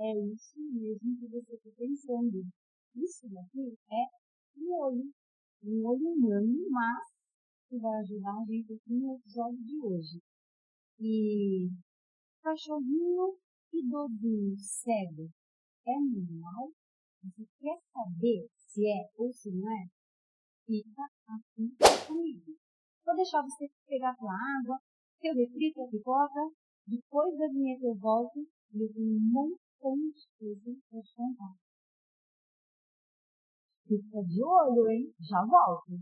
É isso mesmo que você está pensando. Isso daqui é um olho humano, mas que vai ajudar a gente aqui no episódio de hoje. E cachorrinho idosinho cego é normal? Você quer saber se é ou se não é? Fica aqui comigo. Vou deixar você pegar sua água, seu refri, sua pipoca. Depois da vinheta eu volto e eu tenho um montão de coisa para te contar. Fica de olho, hein? Já volto.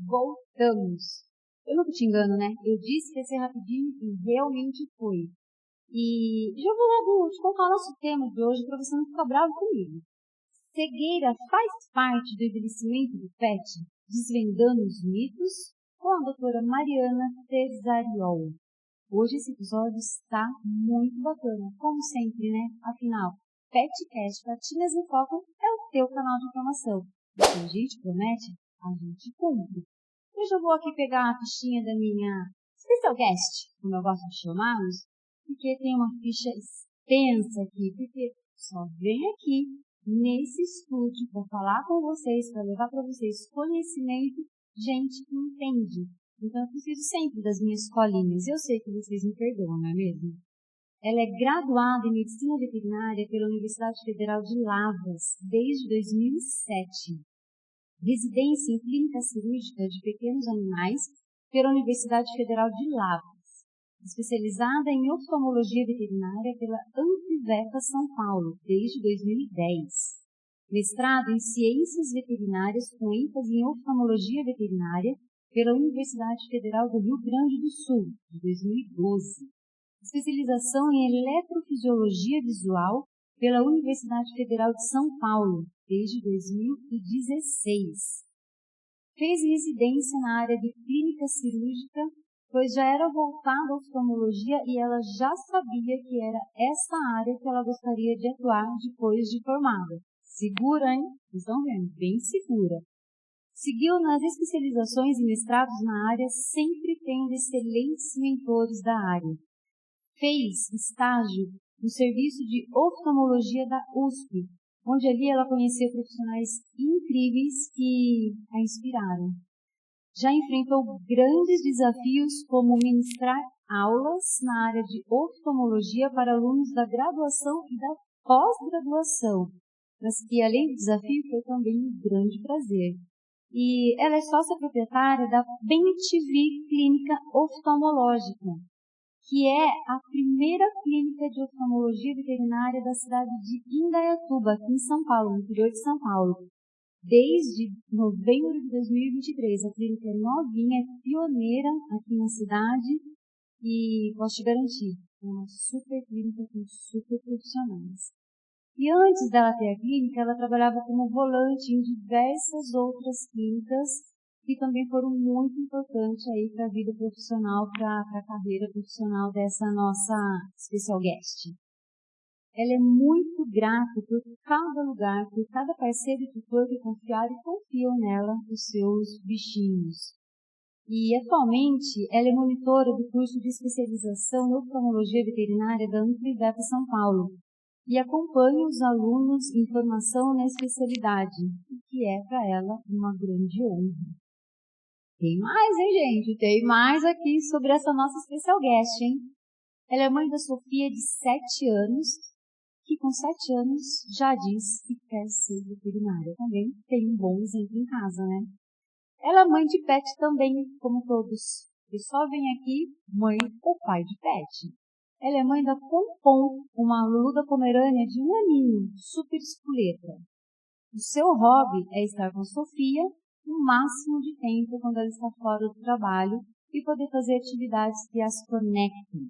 Voltamos. Eu não te engano, né? Eu disse que ia ser rapidinho e realmente foi. E já vou logo te contar o nosso tema de hoje para você não ficar bravo comigo. Cegueira faz parte do envelhecimento do pet, desvendando os mitos, com a doutora Mariana Tesariol. Hoje esse episódio está muito bacana, como sempre, né? Afinal, PetCast Patinhas em Foco é o teu canal de informação. O que a gente promete, a gente cumpre. Eu já vou aqui pegar a fichinha da minha special guest, como eu gosto de chamá-los, porque tem uma ficha extensa aqui, porque só vem aqui nesse estúdio para falar com vocês, para levar para vocês conhecimento, gente que entende. Então eu preciso sempre das minhas colinhas. Eu sei que vocês me perdoam, não é mesmo? Ela é graduada em Medicina Veterinária pela Universidade Federal de Lavras desde 2007. Residência em Clínica Cirúrgica de Pequenos Animais pela Universidade Federal de Lavras. Especializada em Oftalmologia Veterinária pela Ampivepa São Paulo desde 2010. Mestrado em Ciências Veterinárias com ênfase em Oftalmologia Veterinária pela Universidade Federal do Rio Grande do Sul, de 2012. Especialização em Eletrofisiologia Visual pela Universidade Federal de São Paulo, desde 2016. Fez residência na área de clínica cirúrgica, pois já era voltada à oftalmologia e ela já sabia que era essa área que ela gostaria de atuar depois de formada. Segura, hein? Vocês estão vendo? Bem segura. Seguiu nas especializações e mestrados na área, sempre tendo excelentes mentores da área. Fez estágio no serviço de oftalmologia da USP, onde ali ela conheceu profissionais incríveis que a inspiraram. Já enfrentou grandes desafios como ministrar aulas na área de oftalmologia para alunos da graduação e da pós-graduação, mas que além do desafio foi também um grande prazer. E ela é sócia proprietária da BenTV Clínica Oftalmológica, que é a primeira clínica de oftalmologia veterinária da cidade de Indaiatuba, aqui em São Paulo, no interior de São Paulo. Desde novembro de 2023, a clínica é novinha, é pioneira aqui na cidade e posso te garantir, é uma super clínica com super profissionais. E antes dela ter a clínica, ela trabalhava como volante em diversas outras clínicas que também foram muito importantes aí para a vida profissional, para a carreira profissional dessa nossa special guest. Ela é muito grata por cada lugar, por cada parceiro e tutor que confiaram e confiam nela os seus bichinhos. E atualmente ela é monitora do curso de especialização em oftalmologia veterinária da Ampivepa São Paulo e acompanha os alunos em formação na especialidade, o que é para ela uma grande honra. Tem mais, hein, gente? Tem mais aqui sobre essa nossa special guest, hein? Ela é mãe da Sofia, de 7 anos, que com 7 anos já diz que quer ser veterinária. Também tem um bom exemplo em casa, né? Ela é mãe de pet também, como todos. E só vem aqui mãe ou pai de pet. Ela é mãe da Pompom, uma luda pomerânia de 1 aninho, super espoleta. O seu hobby é estar com Sofia o máximo de tempo quando ela está fora do trabalho e poder fazer atividades que as conectem.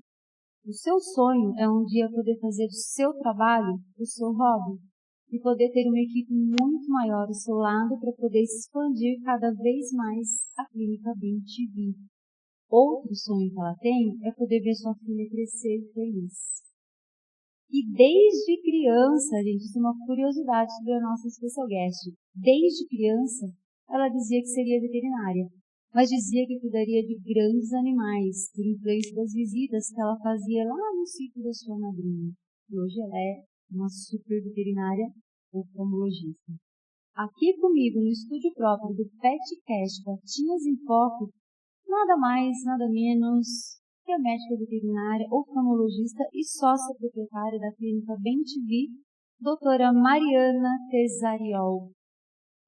O seu sonho é um dia poder fazer do seu trabalho o seu hobby e poder ter uma equipe muito maior ao seu lado para poder expandir cada vez mais a clínica BIM-TV. Outro sonho que ela tem é poder ver sua filha crescer feliz. E desde criança, gente, isso é uma curiosidade sobre a nossa special guest. Desde criança, ela dizia que seria veterinária, mas dizia que cuidaria de grandes animais, por influência das visitas que ela fazia lá no sítio da sua madrinha. E hoje ela é uma super veterinária oftalmologista. Aqui comigo, no estúdio próprio do PetCast Patinhas em Foco, nada mais, nada menos que a médica veterinária, oftalmologista e sócia proprietária da clínica BIM-TV, doutora Mariana Terzariol.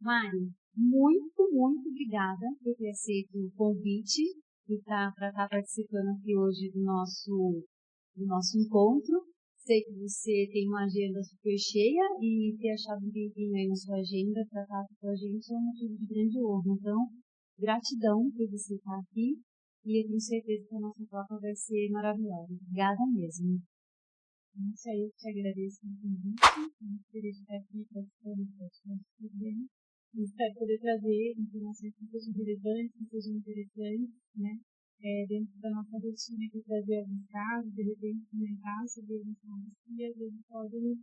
Mari, muito, muito obrigada por ter aceito o convite e para estar participando aqui hoje do nosso encontro. Sei que você tem uma agenda super cheia e ter achado um tempinho aí na sua agenda para estar com a gente é um motivo de grande honra. Então, gratidão por você estar aqui e eu tenho certeza que a nossa troca vai ser maravilhosa. Obrigada mesmo. Isso aí, eu te agradeço o convite, muito feliz de estar aqui participando do podcast bem. Espero poder trazer informações que sejam relevantes, que sejam interessantes, né? Dentro da nossa rotina aqui, trazer alguns casos, de repente comentar sobre alguns casos que às vezes podem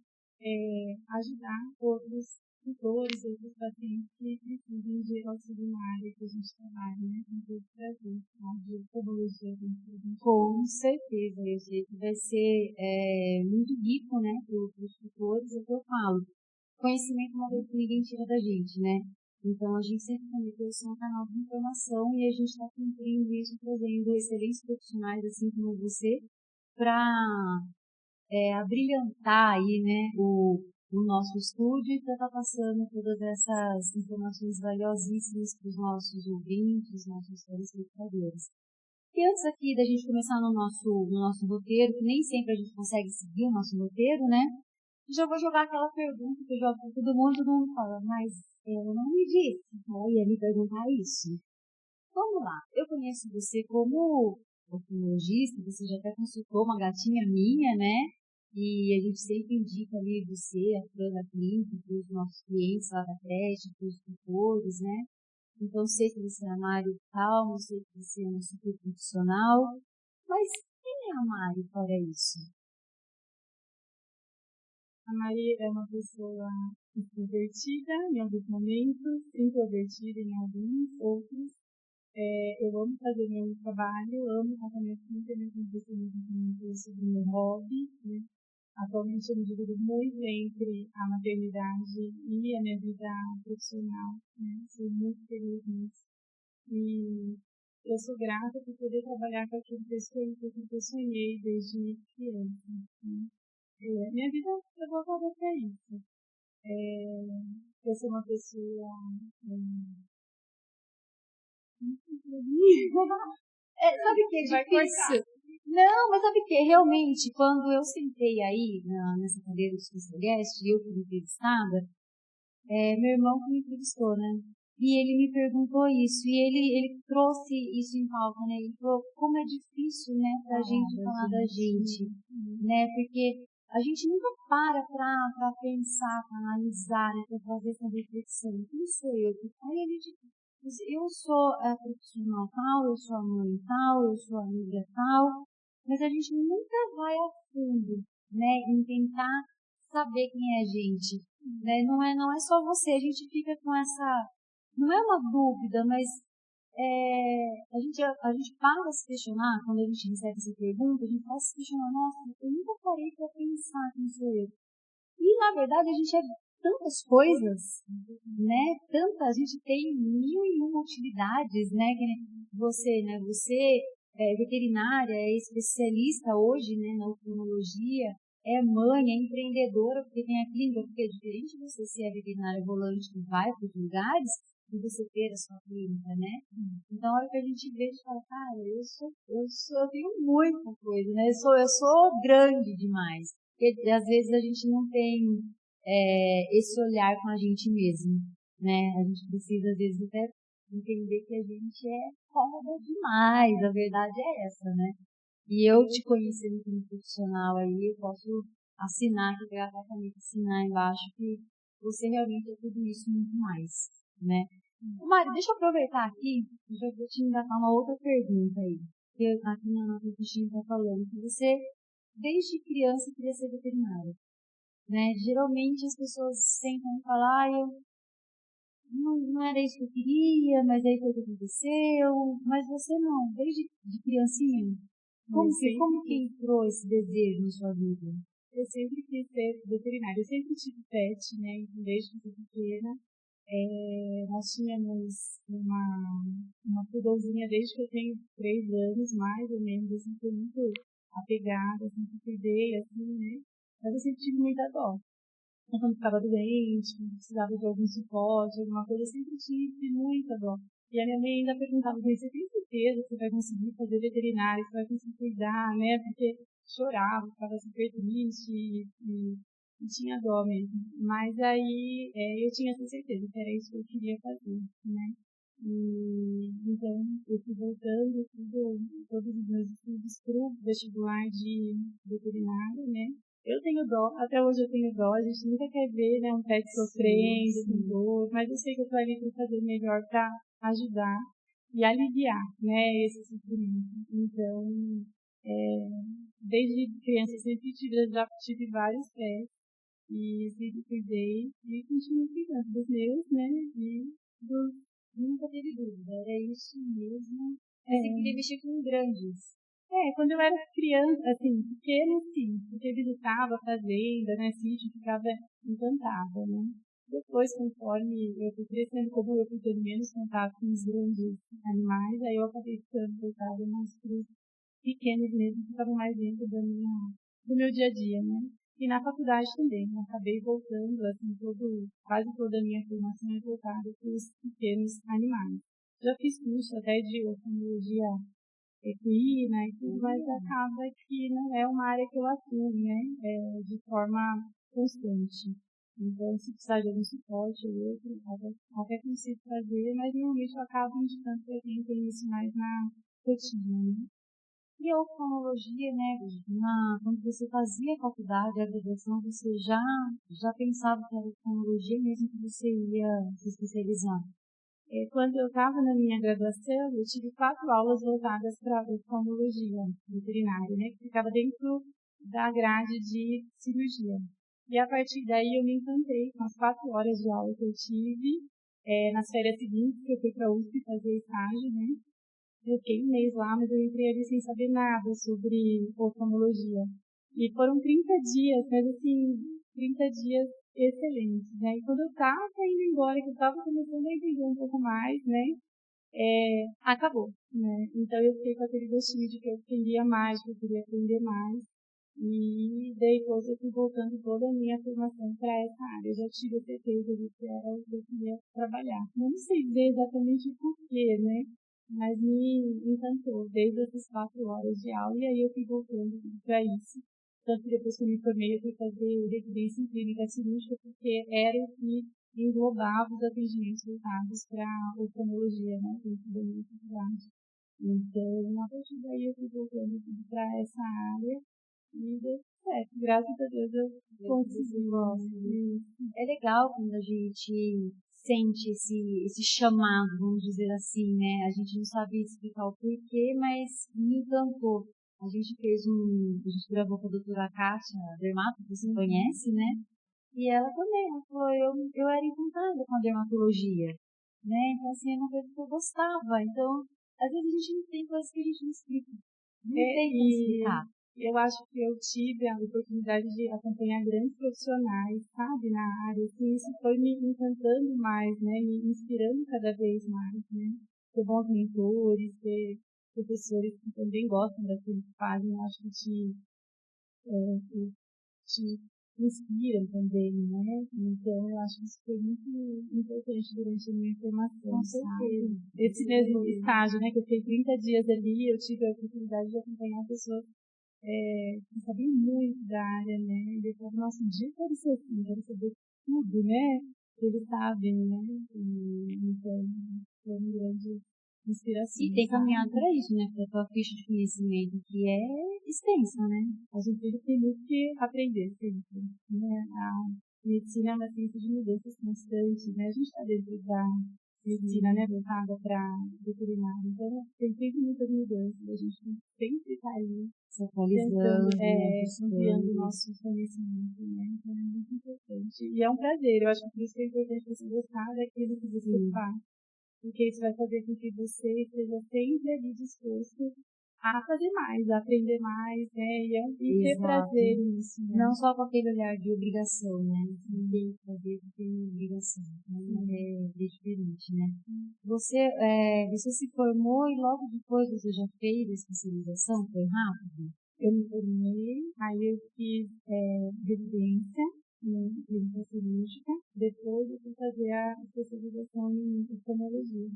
ajudar outros tutores, outros pacientes que precisam de auxílio na área que a gente trabalha, né? Com todo o prazer, de oftalmologia dentro da gente. Com certeza, eu sei que vai ser muito rico, né, para os tutores, é o que eu falo. Conhecimento é uma coisa que ninguém tira da gente, né? Então, a gente sempre prometeu ser um canal de informação e a gente está cumprindo isso, trazendo excelentes profissionais, assim como você, para abrilhantar aí, né, o nosso estúdio e para estar passando todas essas informações valiosíssimas para os nossos ouvintes, nossos telespectadores. E antes aqui da gente começar no nosso roteiro, que nem sempre a gente consegue seguir o nosso roteiro, né? Já vou jogar aquela pergunta que eu jogo para todo mundo fala, mas eu não me disse, ela ia me perguntar isso. Vamos lá, eu conheço você como oftalmologista, você já até consultou uma gatinha minha, né? E a gente sempre indica ali você, a Fran da clínica, para os nossos clientes lá da creche, para os tutores, né? Então, sei que você é a Mari Calmo, sei que você é uma super profissional, mas quem é a Mari para isso? A Mari é uma pessoa extrovertida em alguns momentos, introvertida em alguns outros. Eu amo fazer meu trabalho, amo estar com a minha filha, né, como você me comentou sobre o meu hobby, né? Atualmente eu me divido muito entre a maternidade e a minha vida profissional, né? Sou muito feliz nisso. E eu sou grata por poder trabalhar com aquilo que eu sonhei desde criança, né? Minha vida é voltada para isso. Eu sou uma pessoa Sabe o que é difícil? Não, mas sabe o que? Realmente, quando eu sentei aí nessa cadeira de special guest, eu fui entrevistada, meu irmão que me entrevistou, né? E ele me perguntou isso, e ele trouxe isso em pauta, né? Ele falou como é difícil, né, pra gente falar da gente, né? Porque a gente nunca para pra pensar, pra analisar, né? Pra fazer essa reflexão. Quem sou eu? Aí a gente, eu sou a profissional tal, eu sou a mãe tal, eu sou a amiga tal, mas a gente nunca vai a fundo, né? Em tentar saber quem é a gente, né? Não é só você, a gente fica com essa, não é uma dúvida, mas a gente para se questionar, quando a gente recebe essa pergunta, a gente vai se questionar, nossa, eu nunca parei para pensar quem sou eu. E, na verdade, a gente é tantas coisas, né? A gente tem mil e uma utilidades, né? Que nem você, né? Você é veterinária, é especialista hoje, né, na oftalmologia, é mãe, é empreendedora, porque tem a clínica, porque é diferente de você ser a veterinária volante que vai para os lugares e você ter a sua clínica, né? Então, a hora que a gente vê, a gente fala, cara, eu tenho muita coisa, né? Eu sou grande demais. Porque, às vezes, a gente não tem esse olhar com a gente mesmo, né? A gente precisa, às vezes, até entender que a gente é foda demais. A verdade é essa, né? E eu te conhecendo como profissional aí, eu posso assinar aqui, pegar a caneta e assinar embaixo que você realmente é tudo isso e muito mais, né? Mari, deixa eu aproveitar aqui, eu já vou te engatar uma outra pergunta aí. Que aqui na nossa bichinha está falando que você, desde criança, queria ser veterinária, né? Geralmente as pessoas sentam e falam, não era isso que eu queria, mas aí foi o que aconteceu. Mas você não, desde de criancinha. Como que entrou esse desejo na sua vida? Eu sempre quis ser veterinária. Eu sempre tive pet, né? Desde que eu pequena. Nós tínhamos uma poodlezinha desde que eu tenho 3 anos, mais ou menos. Eu sempre fui muito apegada, sempre cuidei, assim, né? Mas eu sempre tive muita dó. Então, quando ficava doente, quando precisava de algum suporte, alguma coisa, eu sempre tive muita dó. E a minha mãe ainda perguntava, você tem certeza que você vai conseguir fazer veterinária, que você vai conseguir cuidar, né? Porque chorava, ficava super triste e tinha dó mesmo. Mas aí eu tinha essa certeza que era isso que eu queria fazer, né? E então eu fui voltando todos os meus estudos para o vestibular de veterinária, né? Eu tenho dó, até hoje eu tenho dó, a gente nunca quer ver, né, um pet sofrendo, com dor, mas eu sei que eu estou ali para fazer o melhor para ajudar e aliviar, né, esse sofrimento. Então, desde criança eu sempre já tive vários pets e sempre cuidei e continuo cuidando dos meus, né, e dos... Nunca teve dúvida, era isso mesmo. Você queria mexer com grandes. Quando eu era criança, assim, pequena, sim, porque visitava a fazenda, né, sítio, ficava encantada, né. Depois, conforme eu fui crescendo, como eu fui tendo menos contato com os grandes animais, aí eu acabei ficando voltada mais para os pequenos mesmo, que estavam mais dentro do meu dia a dia, né. E na faculdade também, eu acabei voltando, assim, quase toda a minha formação é voltada para os pequenos animais. Já fiz curso até de oftalmologia equina e tudo, mas acaba que não é uma área que eu atuo, né, de forma constante. Então, se precisar de algum suporte ou outro, até consigo fazer, mas normalmente eu acabo indicando para quem tem isso mais na rotina, né. E a oftalmologia, né, quando você fazia a faculdade, a graduação, você já pensava que era oftalmologia mesmo que você ia se especializar? Quando eu estava na minha graduação, eu tive 4 aulas voltadas para a oftalmologia veterinária, né, que ficava dentro da grade de cirurgia. E a partir daí eu me encantei com as 4 horas de aula que eu tive. Nas férias seguintes, que eu fui para a USP fazer estágio, né, eu fiquei um mês lá, mas eu entrei ali sem saber nada sobre oftalmologia. E foram 30 dias, mas assim, 30 dias excelentes, né? E quando eu estava indo embora, que eu estava começando a entender um pouco mais, né? Acabou, né? Então eu fiquei com aquele gostinho de que eu queria mais, que eu queria aprender mais. E depois eu fui voltando toda a minha formação para essa área. Eu já tive a certeza de que era o que eu queria trabalhar. Eu não sei dizer exatamente o porquê, né? Mas me encantou desde essas 4 horas de aula. E aí eu fui voltando para isso. Tanto que depois que eu me formei, eu fui fazer residência em clínica cirúrgica, porque era o que englobava os atendimentos voltados para a oftalmologia, né? Dentro da minha faculdade. Então, a partir daí eu fui voltando para essa área. E deu certo. Graças a Deus eu consegui. É legal quando a gente sente esse chamado, vamos dizer assim, né? A gente não sabe explicar o porquê, mas me encantou. A gente gravou com a doutora Kátia Dermato, que você conhece, né? E ela também, ela falou, eu era encantada com a dermatologia, né? Então, assim, é uma coisa que eu gostava. Então, às vezes a gente não tem coisas que a gente não explica. Não tem como explicar. Eu acho que eu tive a oportunidade de acompanhar grandes profissionais, sabe, na área, assim, isso foi me encantando mais, né, me inspirando cada vez mais, né, ter bons mentores, ter professores que também gostam daquilo que fazem, eu acho que te inspiram também, né, então eu acho que isso foi muito importante durante a minha formação. Com certeza. Esse mesmo estágio, né, que eu fiquei 30 dias ali, eu tive a oportunidade de acompanhar pessoas que sabiam muito da área, né? E eu falava, nossa, um dia eu quero ser assim, quero saber tudo, né? Que eles sabem, né? E, então, foi um grande inspiração. E tem caminhado para isso, né? Porque a tua ficha de conhecimento que é extensa, né? A gente sempre tem muito que aprender, sempre. Né? A medicina é uma ciência de mudanças constantes, né? A gente está dentro da medicina, né, voltada para veterinária. Então, tem sempre muitas mudanças. A gente tem que sempre estar ali se atualizando, ampliando o nosso conhecimento, né? Então, é muito importante. E é um prazer. Eu acho que por isso que é importante você gostar daquilo que você faz. Porque isso vai fazer com que você esteja sempre ali disposto a fazer mais, a aprender mais, né? E ter prazer nisso, né? Não só com aquele olhar de obrigação, né? Tem que fazer porque tem obrigação. É bem diferente, né? Você se formou e logo depois você já fez a especialização? Foi rápido? Eu me formei, aí eu fiz residência em clínica cirúrgica, depois eu fui fazer a especialização em oftalmologia.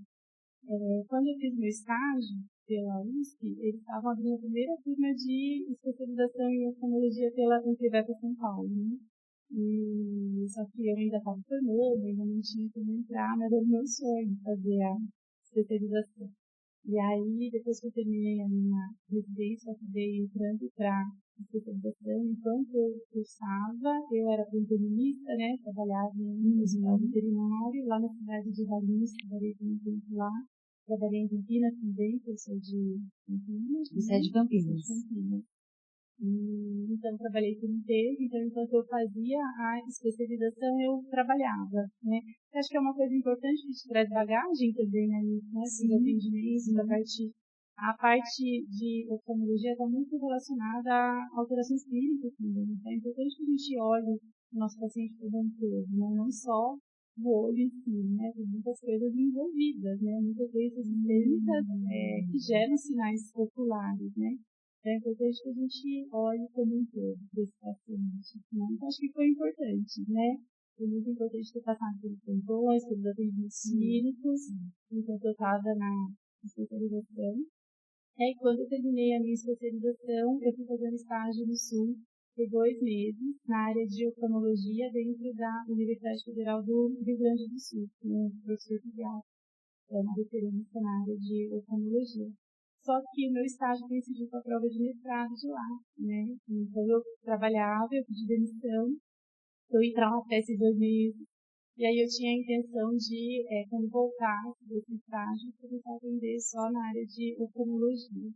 Quando eu fiz meu estágio pela USP, eles estavam abrindo a primeira turma de especialização em oftalmologia pela Universidade de São Paulo, né? E só que eu ainda estava formando, ainda não tinha como entrar, mas era o meu sonho fazer a especialização. E aí, depois que eu terminei a minha residência, eu acabei entrando para especialização. Enquanto eu cursava, eu era plantonista, né? Trabalhava em um hospital veterinário, lá na cidade de Valinhos, trabalhei por um tempo lá. Trabalhei em Campinas também, que eu sou de Campinas. Você é de Campinas. Então, trabalhei por um tempo, então, enquanto eu fazia a especialização, eu trabalhava, né? Eu acho que é uma coisa importante que te traz bagagem também, né? Os atendimentos, a parte de oftalmologia está muito relacionada a alterações clínicas também. Então, é importante que a gente olhe o nosso paciente como um todo, né? Não só o olho em si, né? Tem muitas coisas envolvidas, né? Muitas doenças sistêmicas que geram sinais oculares, né? É importante que a gente olhe como um todo desse paciente. Né? Então, acho que foi importante, né? Foi muito importante ter passado pelos plantões, pelos atendimentos clínicos, enquanto eu estava na especialização. E aí, quando eu terminei a minha especialização, eu fui fazer um estágio no Sul por 2 meses, na área de oftalmologia, dentro da Universidade Federal do Rio Grande do Sul, com o professor Vidal, uma referência na área de oftalmologia. Só que o meu estágio coincidiu com a prova de mestrado de lá, né? Então eu trabalhava, eu pedi demissão, eu ia para lá até esses 2 meses, e aí eu tinha a intenção de, quando voltasse desse estágio, começar a atender só na área de oftalmologia.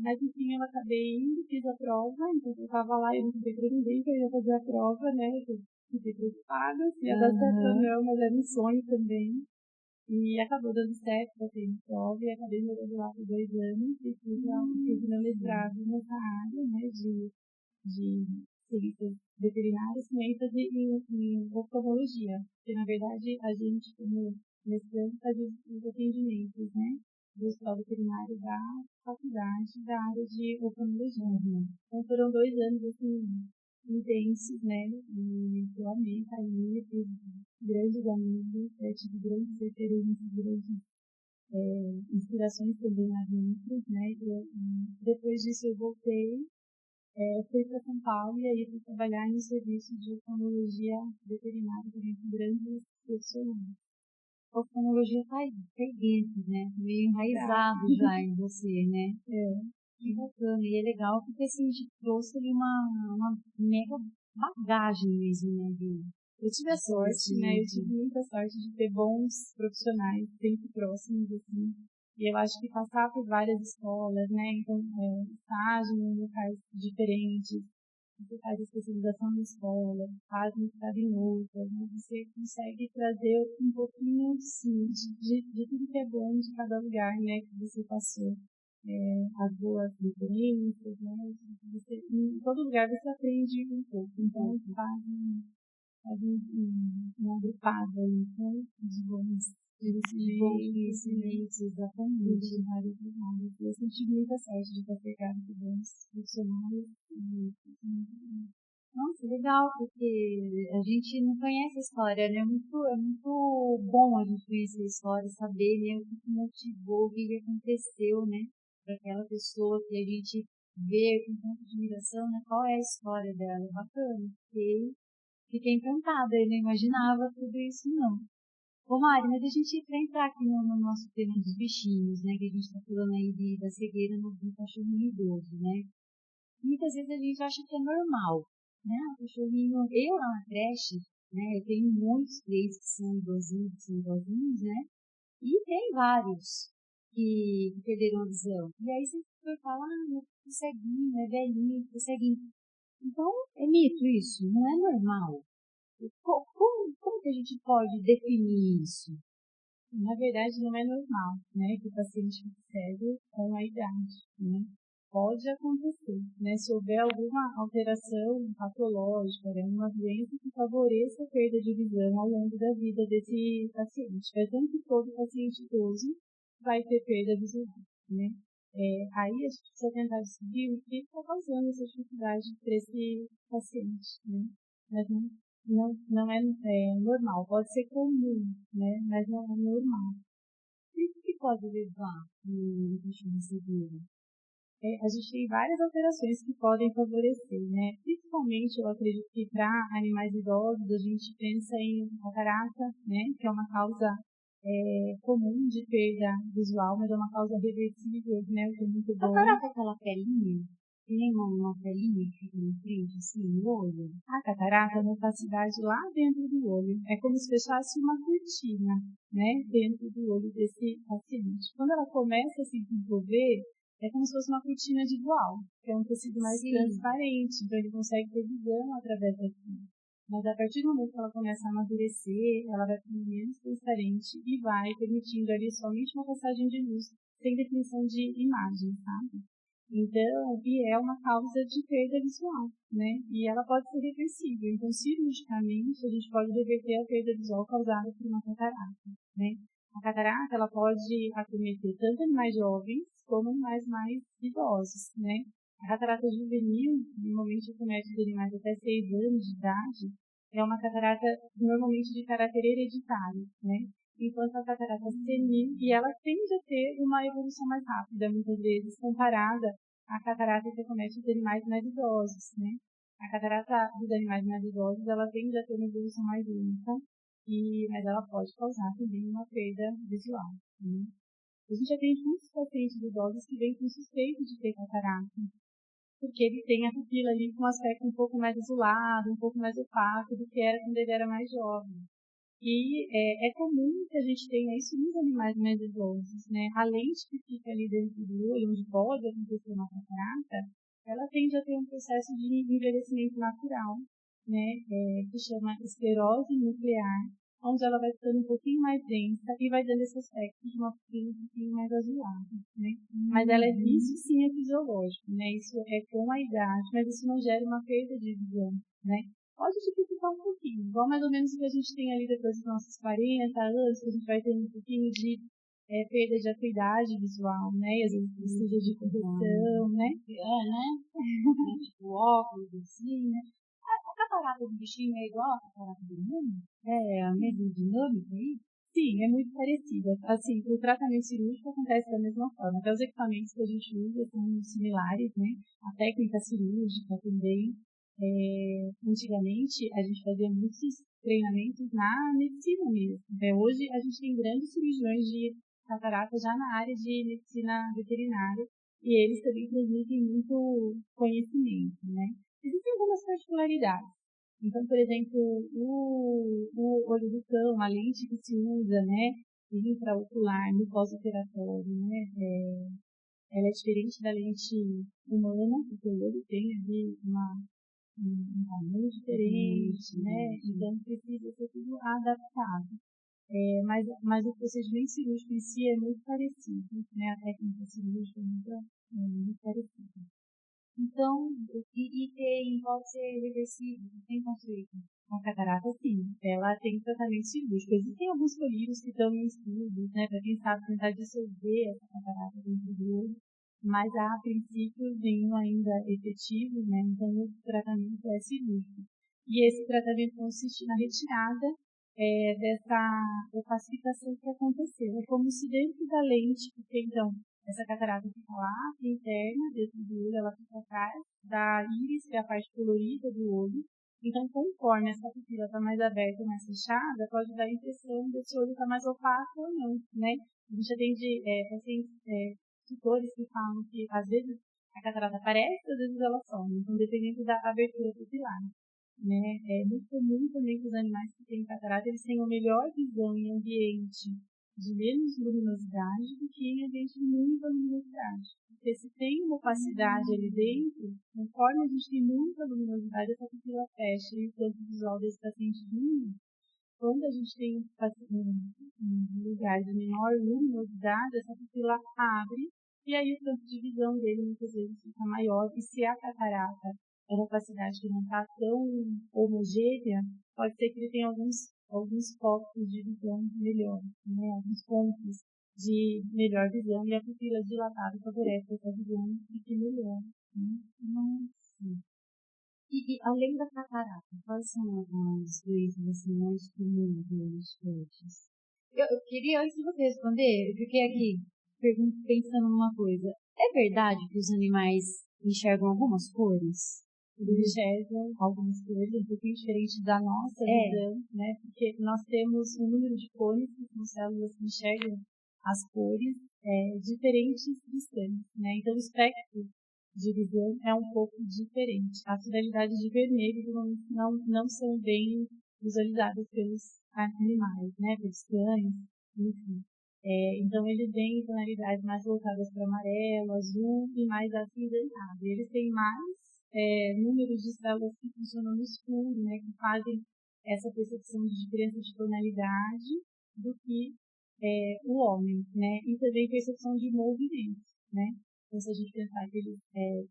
Mas enfim, eu acabei indo, fiz a prova, então eu estava lá, eu não sabia para ninguém que eu ia fazer a prova, né? Eu fiquei preocupada se ia dar certo ou não, mas era um sonho também. E acabou dando certo, botei no prova e acabei morando lá por 2 anos e fiz meu mestrado nessa área, né, de ciências veterinárias com ênfase em oftalmologia. Porque, na verdade, a gente, como mestrando, fazia os atendimentos, né, do hospital veterinário da faculdade da área de oftalmologia. Então, foram 2 anos, assim, intensos, né, e eu amei estar ali, fiz grandes amigos, tive grandes referências, grandes inspirações também lá dentro, né, e depois disso eu voltei, fui para São Paulo e aí fui trabalhar em serviço de oftalmologia veterinária também com grandes profissionais. A oftalmologia está aí dentro, né, meio enraizado já em você, né. Que bacana, e é legal porque assim, a gente trouxe ali uma mega bagagem mesmo, né? Eu tive a sorte, né? Eu tive muita sorte de ter bons profissionais sempre próximos, assim. E eu acho que passar por várias escolas, né? Então, estágio em locais diferentes, você faz especialização na escola, faz mestrado em outra, né? Você consegue trazer um pouquinho, sim, de tudo que é bom de cada lugar, né? Que você passou. As boas referências, né? Em todo lugar você aprende um pouco. Então, faz uma agrupada aí, né? De bons conhecimentos, exatamente, em vários lugares. Eu senti muita sorte de estar pegada de bons profissionais. Nossa, legal, porque a gente não conhece a história, né? É muito bom a gente conhecer a história, saber, né, o que motivou, o que aconteceu, né? Para aquela pessoa que a gente vê com tanta admiração, né? Qual é a história dela? Bacana. Fiquei encantada, eu não imaginava tudo isso, não. Ô Mari, mas a gente vai entrar aqui no nosso tema dos bichinhos, né? Que a gente está falando aí da cegueira no cachorrinho idoso, né? Muitas vezes a gente acha que é normal, né? O cachorrinho, eu lá na creche, né? Eu tenho muitos cães que são idosinhos, né? E tem vários que perderam a visão. E aí você vai falar, meu filho ceguinho, é velhinho, é ceguinho. Então, é mito isso, não é normal. Como que a gente pode definir isso? Na verdade, não é normal, né, que o paciente fique cego com a idade, né? Pode acontecer, né, se houver alguma alteração patológica, né, uma doença que favoreça a perda de visão ao longo da vida desse paciente. É tanto que todo paciente idoso vai ter perda visual, né? Aí a gente precisa tentar descobrir o que está causando essa dificuldade para esse paciente, né? Mas não é, normal, pode ser comum, né? Mas não é normal. E o que pode levar no cachorro cegueiro? A gente tem várias alterações que podem favorecer, né? Principalmente, eu acredito que para animais idosos, a gente pensa em catarata, né? Que é uma causa comum de perda visual, mas é uma causa reversível, né? O que é muito bom. Catarata é aquela pelinha? Tem uma pelinha que fica na frente, assim, no olho? A catarata é uma opacidade lá dentro do olho. É como se fechasse uma cortina, né? Dentro do olho desse paciente. Quando ela começa a se desenvolver, é como se fosse uma cortina de voal, que é um tecido mais transparente, então ele consegue ter visão através daquilo. Mas a partir do momento que ela começa a amadurecer, ela vai ficando menos transparente e vai permitindo ali somente uma passagem de luz, sem definição de imagem, sabe? Então, e é uma causa de perda visual, né? E ela pode ser reversível. Então, cirurgicamente, a gente pode reverter a perda visual causada por uma catarata, né? A catarata, ela pode acometer tanto animais jovens como animais mais idosos, né? A catarata juvenil, normalmente acomete os animais até 6 anos de idade, é uma catarata normalmente de caráter hereditário, né? Enquanto a catarata senil, e ela tende a ter uma evolução mais rápida, muitas vezes, comparada à catarata que acomete os animais mais idosos, né? A catarata dos animais mais idosos, ela tende a ter uma evolução mais lenta, mas ela pode causar também uma perda visual, né? A gente já tem muitos pacientes idosos que vêm com suspeito de ter catarata, porque ele tem a pupila ali com um aspecto um pouco mais azulado, um pouco mais opaco do que era quando ele era mais jovem. E é comum que a gente tenha isso nos animais mais idosos, né? A lente que fica ali dentro do olho, onde pode acontecer uma catarata, ela tende a ter um processo de envelhecimento natural, né? Que chama esclerose nuclear, onde ela vai ficando um pouquinho mais densa e vai dando esse aspecto de uma pupila um pouquinho mais azulada, né? Mas ela isso sim é fisiológico, né? Isso é com a idade, mas isso não gera uma perda de visão, né? Pode dificultar um pouquinho, igual mais ou menos o que a gente tem ali depois dos nossos 40 anos, que a gente vai ter um pouquinho de perda de acuidade visual, né? E às vezes precisa de correção, né? Né? Tipo óculos, assim, né? A catarata do bichinho é igual a catarata do humano? É a mesma dinâmica aí? Sim, é muito parecida. Assim, o tratamento cirúrgico acontece da mesma forma. Até os equipamentos que a gente usa são similares, né? A técnica cirúrgica também. Antigamente, a gente fazia muitos treinamentos na medicina mesmo. Hoje, a gente tem grandes cirurgiões de catarata já na área de medicina veterinária e eles também transmitem muito conhecimento, né? Existem algumas particularidades. Então, por exemplo, o olho do cão, a lente que se usa, né, intraocular no pós-operatório, né, ela é diferente da lente humana, porque o olho tem ali um tamanho diferente, né, então precisa ser tudo adaptado. Mas o procedimento cirúrgico em si é muito parecido, né, a técnica cirúrgica é muito parecida. Então, pode ser reversível, tem conceito. A catarata, sim, ela tem tratamento cirúrgico. Existem alguns colírios que estão em estudos, né, para quem sabe tentar dissolver essa catarata dentro do olho, mas a princípio nenhum ainda efetivo, né, então o tratamento é cirúrgico. E esse tratamento consiste na retirada dessa opacificação que aconteceu. É como se dentro da lente, porque então essa catarata fica lá, interna, dentro do olho, ela fica atrás da íris, que é a parte colorida do olho, Então, conforme essa pupila está mais aberta ou mais fechada, pode dar a impressão desse olho estar mais opaco ou não, né? A gente atende pacientes, tutores que falam que, às vezes, a catarata aparece, às vezes ela some. Então, dependendo da abertura pupilar, né? É muito comum também que os animais que têm catarata, eles tenham melhor visão em ambiente de menos luminosidade do que em ambiente de muita luminosidade. Porque se tem uma opacidade ali dentro, conforme a gente tem muita luminosidade, essa pupila fecha e o campo visual desse paciente diminui. Quando a gente tem um lugar de menor luminosidade, essa pupila abre e aí o campo de visão dele muitas vezes fica maior. E se a catarata é uma opacidade que não está tão homogênea, pode ser que ele tenha alguns focos de visão melhor, né? Alguns pontos de melhor visão, e a pupila dilatada favorece essa visão e que melhor. Né? Nossa. E além da catarata, quais são as doenças assim, mais comuns nos peixes? Eu queria, antes de você responder, eu fiquei aqui pensando numa coisa. É verdade que os animais enxergam algumas cores? Eles enxergam algumas cores um pouquinho diferente da nossa visão, né? Porque nós temos um número de cones, que são células que enxergam as cores diferentes distantes, né? Então, o espectro de visão é um pouco diferente. As tonalidades de vermelho não são bem visualizadas pelos animais, né? Pelos cães, enfim. Então, eles têm tonalidades mais voltadas para amarelo, azul e mais acinzentado. E eles têm mais números de células que funcionam no escuro, né, que fazem essa percepção de diferença de tonalidade do que o homem, né, e também percepção de movimento, né. Então, se a gente pensar que eles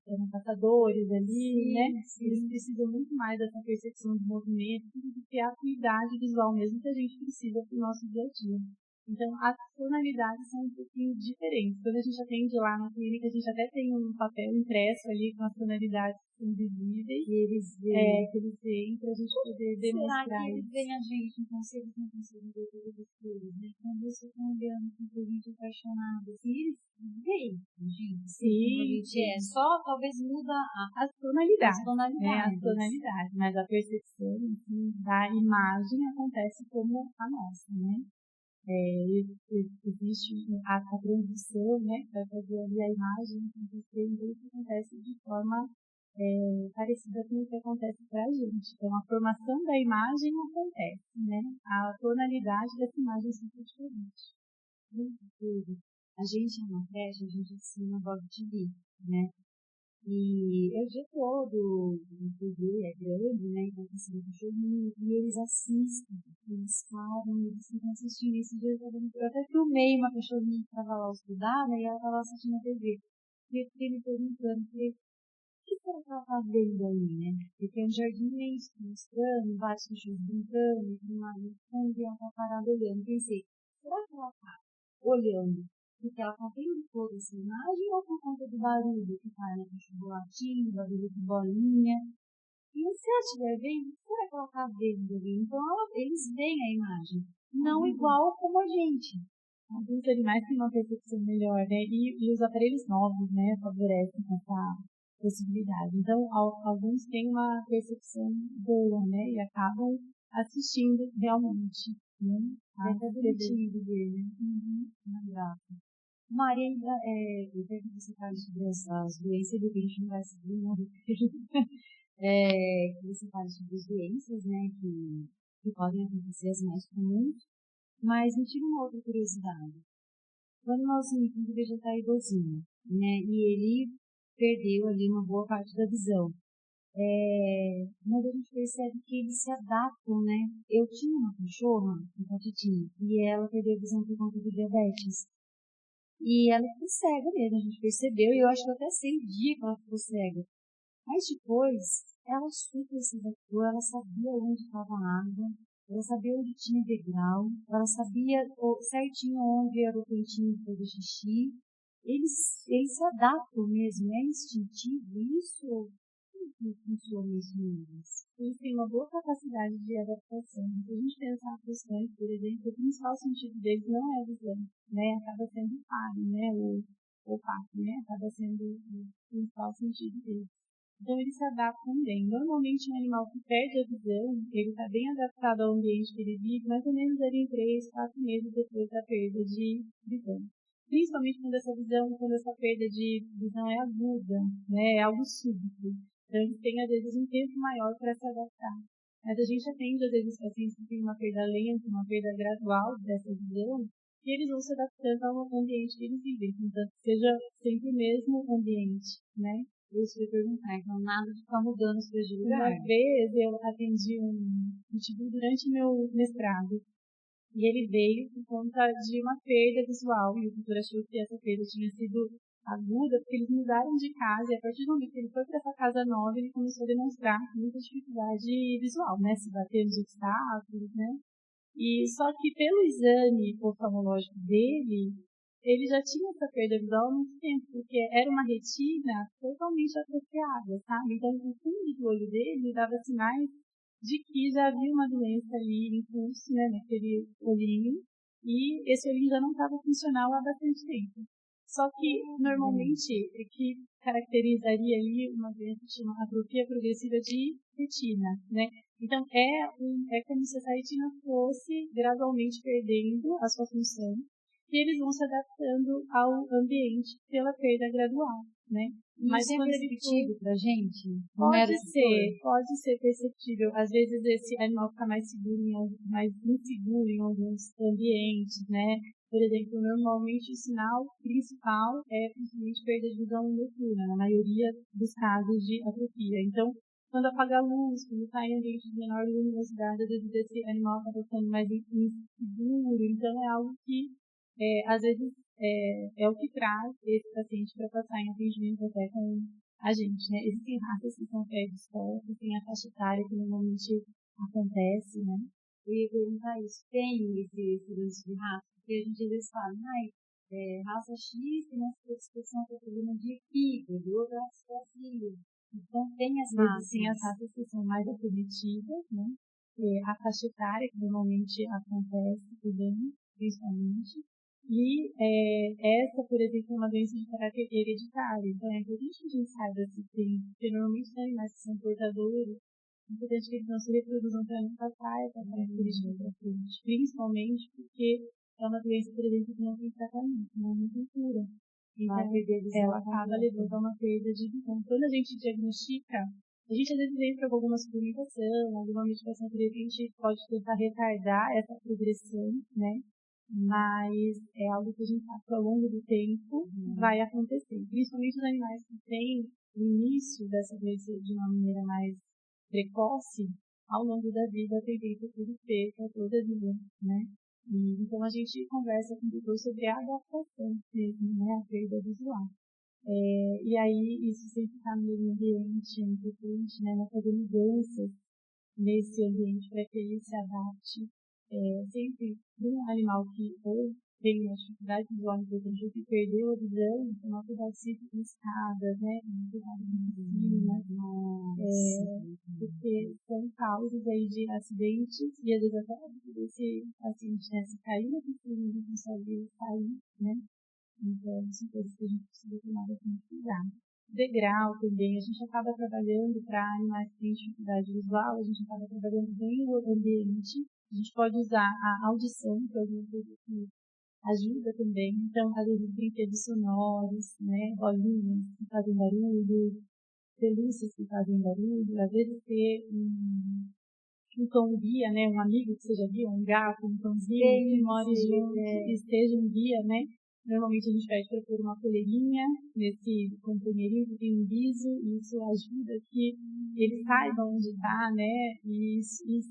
eram caçadores ali, né, eles precisam muito mais dessa percepção de movimento do que a acuidade visual mesmo que a gente precisa para o nosso dia a dia. Então, as tonalidades são um pouquinho diferentes. Quando a gente atende lá na clínica, a gente até tem um papel impresso ali com as tonalidades que são visíveis. E eles veem. Que eles veem para a gente poder demonstrar. Será que eles veem a gente, então, se eles não conseguem ver todas as coisas, né? Quando você está olhando com a gente apaixonado, assim, eles veem a gente. Sim. A gente só talvez muda as tonalidades. As tonalidades. As tonalidades. Mas a percepção assim, da imagem acontece como a nossa, né? Existe a transição, né, para fazer ali a imagem que acontece de forma parecida com o que acontece para a gente. Então, a formação da imagem acontece, né? A tonalidade dessa imagem é sempre diferente. Muito. A gente é uma creche, a gente ensina Bob TV, né? E é o dia todo, o TV é grande, né? Então, assim, cachorrinho, e eles assistem, eles param, eles ficam assistindo. Esse dia eu até filmei uma cachorrinha que estava lá hospedada e ela estava assistindo a TV. E eu fiquei me perguntando, falei, o que será que ela está vendo aí, né? Porque é um jardim imenso, mostrando, vários cachorros brincando, e uma fundo, e ela está parada olhando. Pensei, será que ela está olhando porque ela está vendo toda essa imagem ou por conta do barulho que está na cachorro latindo, barulho de bolinha? E se ela estiver vendo, será que ela está vendo ali? Então eles veem a imagem, não igual como a gente. Alguns animais têm uma percepção melhor, né? E os aparelhos novos, né, favorecem essa possibilidade. Então, alguns têm uma percepção boa, né? E acabam assistindo realmente, né? É até bonitinho de ver, né? Graça. Maria, eu quero que você fale sobre essas doenças, do que a gente não vai seguir, né? Que você fale sobre as doenças, né? Que podem acontecer, as mais comuns. Mas me tira uma outra curiosidade. Quando o nosso bebê já está idosinho, né? E ele perdeu ali uma boa parte da visão. Mas a gente percebe que eles se adaptam, né? Eu tinha uma cachorra, uma Tititinha, e ela perdeu a visão por conta do diabetes. E ela ficou cega mesmo, a gente percebeu, e eu acho que eu até sei o dia que ela ficou cega. Mas depois, ela super se adaptou, ela sabia onde estava a água, ela sabia onde tinha degrau, ela sabia certinho onde era o cantinho para fazer xixi. Eles se adaptam mesmo, é instintivo isso? Como funciona isso neles? Eles têm uma boa capacidade de adaptação. Se a gente pensar nos cães, por exemplo, o principal sentido deles não é a visão, né? Acaba sendo o faro, né? O olfato, né? Acaba sendo o principal sentido deles. Então, eles se adaptam bem. Normalmente, um animal que perde a visão, ele está bem adaptado ao ambiente que ele vive, mais ou menos ali em 3, 4 meses depois da perda de visão. Principalmente quando essa perda de visão é aguda, né? É algo súbito. Então, eles têm, às vezes, um tempo maior para se adaptar. Mas a gente atende, às vezes, pacientes que têm uma perda lenta, uma perda gradual dessa visão, e eles vão se adaptando ao ambiente que eles vivem. Então, seja sempre o mesmo ambiente, né? Isso que eu ia perguntar, então nada de ficar mudando os de lugar. Uma vez eu atendi um pitbull durante meu mestrado, e ele veio por conta de uma perda visual, e o doutor achou que essa perda tinha sido aguda, porque eles mudaram de casa, e a partir do momento que ele foi para essa casa nova, ele começou a demonstrar muita dificuldade visual, né? Se bater nos obstáculos, né? E só que pelo exame oftalmológico dele, ele já tinha essa perda visual há muito tempo, porque era uma retina totalmente atrofiada, sabe? Então, o fundo do olho dele dava sinais de que já havia uma doença ali em curso, né, naquele olhinho, e esse olhinho já não estava funcional há bastante tempo. Só que, normalmente, o que caracterizaria ali uma doença que chama atrofia progressiva de retina, né? Então, é como se essa retina fosse gradualmente perdendo a sua função, e eles vão se adaptando ao ambiente pela perda gradual, né? Mas é perceptível pra gente? Pode ser perceptível. Às vezes esse animal fica mais mais inseguro em alguns ambientes, né? Por exemplo, normalmente o sinal principal é principalmente perda de visão noturna, na maioria dos casos de atrofia. Então, quando apaga a luz, quando está em ambiente de menor luminosidade, às vezes esse animal está ficando mais inseguro. Então, é algo que, às vezes, é o que traz esse paciente para passar em atendimento até com a gente, né? Existem raças que são pré-dispostas, tem a faixa etária que normalmente acontece, né? Eu ia perguntar isso. Tem esse lance de raça? Porque a gente às vezes fala, raça X tem essa predisposição para problema de fígado, outra raça assim. Então, tem as raças. Sim, as raças que são mais acometidas, né? A faixa etária, que normalmente acontece também, principalmente. E essa, por exemplo, é uma doença de caráter hereditário. Então, é importante que a gente saiba se tem, porque normalmente os animais que são portadores, é importante que eles não se reproduzam para não passar essa característica para frente. Principalmente porque é uma doença, por exemplo, que não tem tratamento, não tem cura. Então, ela acaba levando a uma perda de visão. Quando a gente diagnostica, a gente às vezes vem para alguma suplementação, alguma medicação que de repente pode tentar retardar essa progressão, né? Mas é algo que a gente sabe que ao longo do tempo vai acontecer. Principalmente os animais que têm o início dessa doença de uma maneira mais precoce, ao longo da vida tem tendência que ele perca toda a visão, né? E, então a gente conversa com o doutor sobre a adaptação mesmo, né? A perda visual. E aí isso sempre está no meio ambiente, é importante, né? Não fazer mudanças nesse ambiente para que ele se adapte. Sempre um animal que ou tem uma dificuldade visual importante ou que perdeu a visão, tomar cuidado sempre com escadas, né? Cuidado com piscinas, porque são causas aí de acidentes e às vezes até desse paciente, né? Se cair na piscina, ele não consegue sair, né? Então, são coisas que a gente precisa tomar bastante cuidado. Degrau também, a gente acaba trabalhando para animais que têm dificuldade visual, a gente acaba trabalhando bem o ambiente, a gente pode usar a audição, que é alguma coisa que ajuda também, então, às vezes, brinquedos sonoros, né, bolinhas que fazem barulho, pelúcias que fazem barulho, às vezes ter um cão guia, né, um amigo que você já viu, um gato, um cãozinho que more junto e seja um guia, né. Normalmente a gente pede para pôr uma coleirinha nesse companheirinho que tem um biso, e isso ajuda que ele saiba onde está, né, e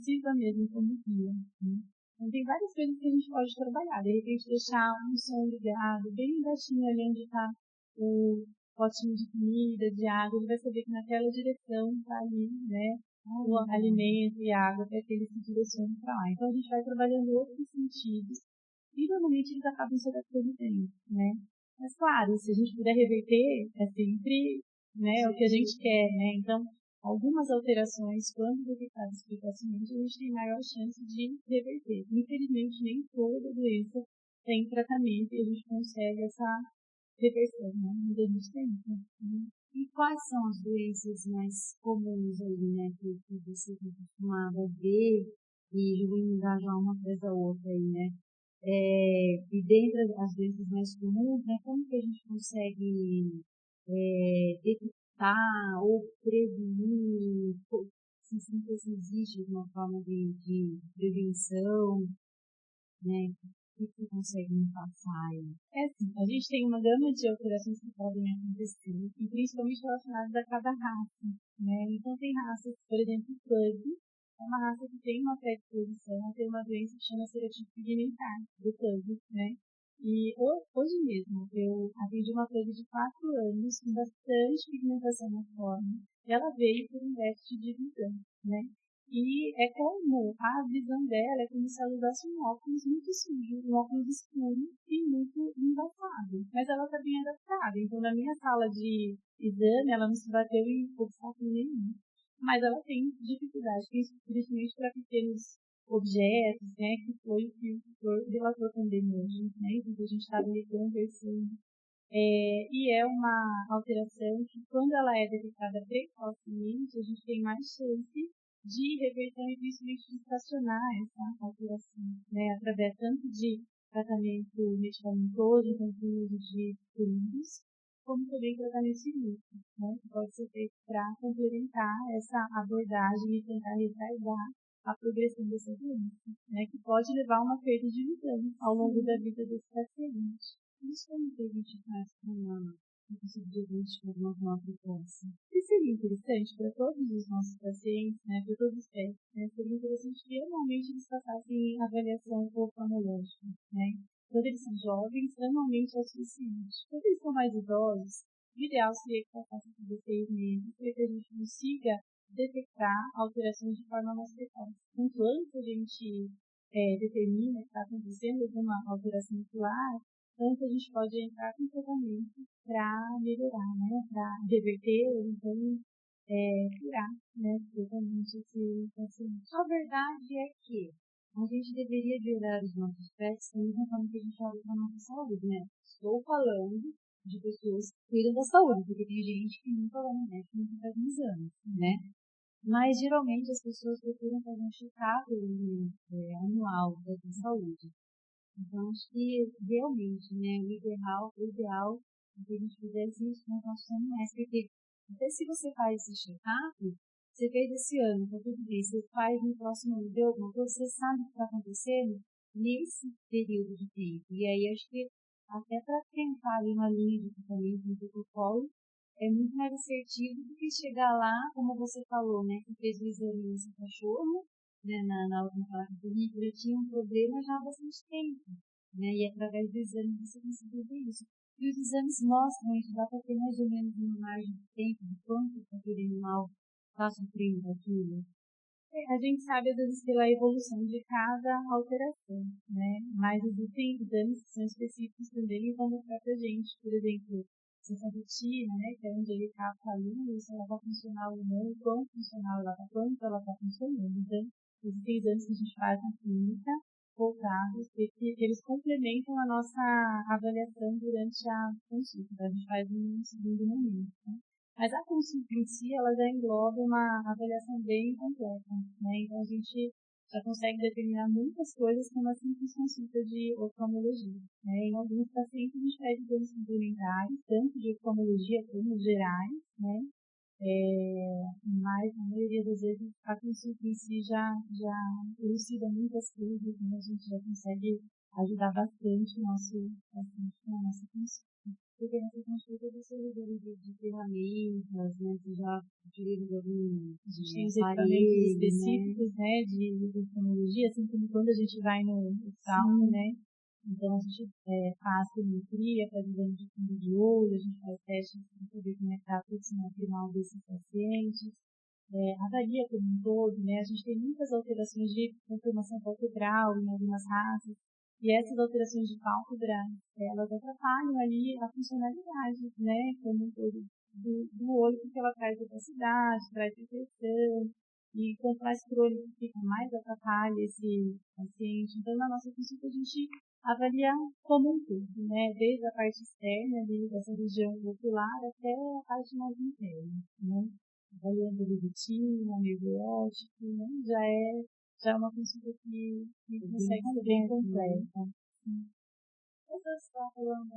sirva mesmo como guia. Né. Então tem várias coisas que a gente pode trabalhar, de repente deixar um som ligado bem baixinho ali onde está o potinho de comida, de água, ele vai saber que naquela direção está ali, né, o alimento e a água para que ele se direcione para lá. Então a gente vai trabalhando outros sentidos e normalmente eles acabam se adaptando bem, né? Mas claro, se a gente puder reverter, é sempre, né, o que a gente quer, né? Então, algumas alterações, quando detectadas precocemente, a gente tem maior chance de reverter. Infelizmente, nem toda doença tem tratamento e a gente consegue essa reversão, né? Mas a gente tem, né? E quais são as doenças mais comuns aí, né, que você está acostumado a ver, e já vou engajar uma atrás da outra aí, né? E dentre as doenças mais comuns, né, como que a gente consegue detectar ou prevenir, se existe uma forma de prevenção, né? O que você consegue me passar aí? Assim, a gente tem uma gama de alterações que podem acontecer, e principalmente relacionadas a cada raça, né? Então, tem raças, por exemplo, o Pug, é uma raça que tem uma predisposição a ter uma doença que chama serotipo pigmentar, do Pug, né? E hoje mesmo, eu atendi uma Pug de 4 anos, com bastante pigmentação na forma, e ela veio por um déficit de visão, né? E é como a visão dela é como se ela usasse um óculos muito sujo, um óculos escuro e muito embaçado. Mas ela está bem adaptada. Então, na minha sala de exame, ela não se bateu em obstáculo nenhum. Mas ela tem dificuldade, principalmente para pequenos objetos, né? Que foi o que o relator também hoje, né? Então, a gente estava ali conversando. E é uma alteração que, quando ela é detectada precocemente, a gente tem mais chance de reversão e principalmente de estacionar essa alteração, né, através tanto de tratamento medicamentoso, então com uso de fluidos, como também tratamento cirúrgico, né, que pode ser feito para complementar essa abordagem e tentar retardar a progressão dessa doença, né, que pode levar a uma perda de visão ao longo da vida desse paciente. Isso como que a gente faz para conseguir diagnosticar de uma forma precoce? E seria interessante para todos os nossos pacientes, né, para todos os pets, né, seria interessante que anualmente eles passassem avaliação oftalmológica, né. Quando eles são jovens, anualmente é o suficiente. Quando eles são mais idosos, o ideal seria que passassem por 6 meses, para que a gente consiga detectar alterações de forma mais precoce. Quanto antes a gente determina que está acontecendo alguma alteração ocular, tanto a gente pode entrar com tratamento para melhorar, né, para reverter ou então curar, né, totalmente esse paciente. A verdade é que a gente deveria de olhar os nossos pets da mesma forma que a gente olha para a nossa saúde, né? Estou falando de pessoas que cuidam da saúde, porque tem gente que nunca vai no médico, nunca faz um exame, né? Mas geralmente as pessoas procuram fazer um check-up anual da saúde. Então, acho que realmente, né, o ideal é que a gente fizesse isso com os nossos animais, porque até se você faz esse check-up, você fez esse ano, tá tudo bem, você faz no próximo ano, deu alguma coisa, você sabe o que está acontecendo nesse período de tempo. E aí, acho que até para tentar ali uma linha de tratamento no protocolo, é muito mais assertivo do que chegar lá, como você falou, né, que fez o exame nesse cachorro, né, na última parte do livro, já tinha um problema já há bastante tempo, né, e através do exame você conseguiu ver isso. E os exames mostram isso, dá para ter mais ou menos uma margem de tempo de quanto aquele animal está sofrendo daquilo. A gente sabe, às vezes, pela evolução de cada alteração, né? Mas existem exames que são específicos também e vão mostrar pra gente, por exemplo, se essa retina, né, que é onde ele capta a luz, se ela vai funcionar ou não, quão funcional ela está, quanto ela está funcionando. Então, existem exames que a gente faz na clínica, voltados, que eles complementam a nossa avaliação durante a consulta. Então, a gente faz em um segundo momento, né? Mas a consulta em si, ela já engloba uma avaliação bem completa, né? Então, a gente já consegue determinar muitas coisas com uma simples consulta de oftalmologia, né? Em alguns pacientes, a gente pede exames complementares, tanto de oftalmologia como gerais, né? Mas, na maioria das vezes, a consulta em si já elucida muitas coisas, né? A gente já consegue ajudar bastante o nosso paciente com a nossa consulta. Porque nessa consulta você usa de ferramentas, né? Você já utiliza algum a gente tem os equipamentos aparelho, específicos, né, de oftalmologia, assim como quando a gente vai no oftalmo, né? Então a gente faz telemetria, faz exame de fundo de olho, a gente faz testes para saber como é que está a função final desses pacientes, avalia como um todo, né? A gente tem muitas alterações de conformação palpebral em algumas raças, e essas alterações de pálpebra, elas atrapalham ali a funcionalidade, né, como um todo do olho, porque ela traz opacidade, traz proteção. E quanto mais crônico fica, mais atrapalha esse paciente. Então, na nossa consulta, a gente avalia como um todo, né? Desde a parte externa ali, dessa região ocular, até a parte mais interna, né? Avaliando a rotina, neurológico, né? Já é uma consulta que consegue ser bem completa. Você está falando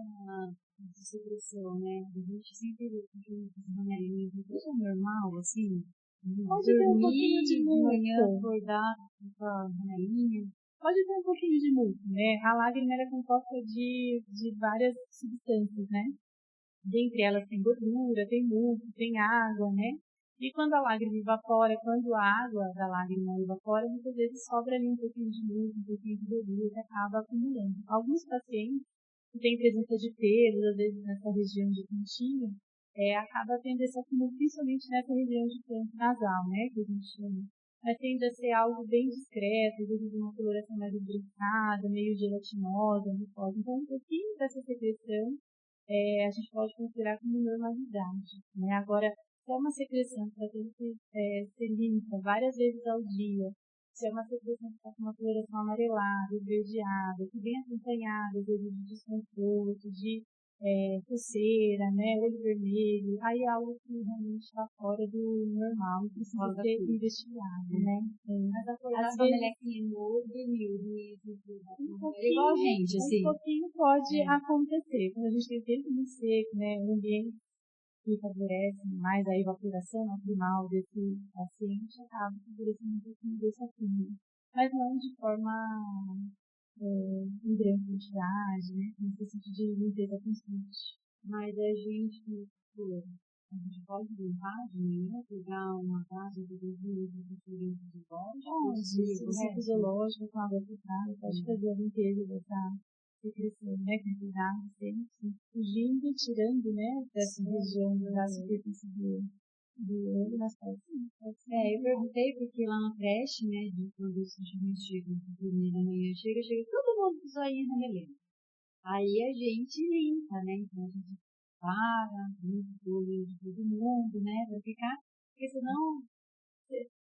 de secreção, né? A gente sempre vê que os amarelinhos, tudo normal, assim. Pode ter um pouquinho de De manhã, muco. acordar com a amarelinha. Pode ter um pouquinho de muco, né? A lágrima é composta de várias substâncias, né? Dentre elas tem gordura, tem muco, tem água, né? E quando a lágrima evapora, quando a água da lágrima evapora, muitas vezes sobra ali um pouquinho de muco, um pouquinho de gordura que acaba acumulando. Alguns pacientes que têm presença de pelos, às vezes nessa região de pontinho, acaba tendo esse acúmulo principalmente nessa região de canto nasal, né? Que a gente chama. Mas tende a ser algo bem discreto, às vezes uma coloração mais esbranquiçada, meio gelatinosa, mucosa. Então, um pouquinho dessa secreção a gente pode considerar como normalidade, né? Agora, se é uma secreção que tem que ser limpa várias vezes ao dia, se é uma secreção que está com uma coloração amarelada, esverdeada, que vem acompanhada, às vezes, de desconforto, de coceira, né, olho vermelho, aí é algo que realmente está fora do normal e precisa ser investigado, né? Mas acordar Às com a vezes, melequinha no dormiu, um igual a gente, assim. pouquinho pode acontecer. Quando a gente tem tempo muito seco, né, o ambiente que favorece mais a evaporação natural desse paciente, acaba favorecendo um pouquinho desse acúmulo. Mas não de forma em grande quantidade, né, nesse sentido de limpeza constante. Mas a gente, tipo, a gente pode limpar de manhã, pegar uma casa de 2 minutos de fluido de volta, Se você fisiológico com água filtrada, pode fazer a limpeza dessa secreção, né, com cuidado, sempre fugindo, tirando, né, dessa região da superfície do olho, mas pode sim. Eu perguntei porque lá na creche, né, quando os cachorrinhos chegam, dormir da manhã, chega todo mundo com o zoinho na beleza. Aí a gente limpa, né, então a gente para, limpa o olho de todo mundo, né, pra ficar, porque senão,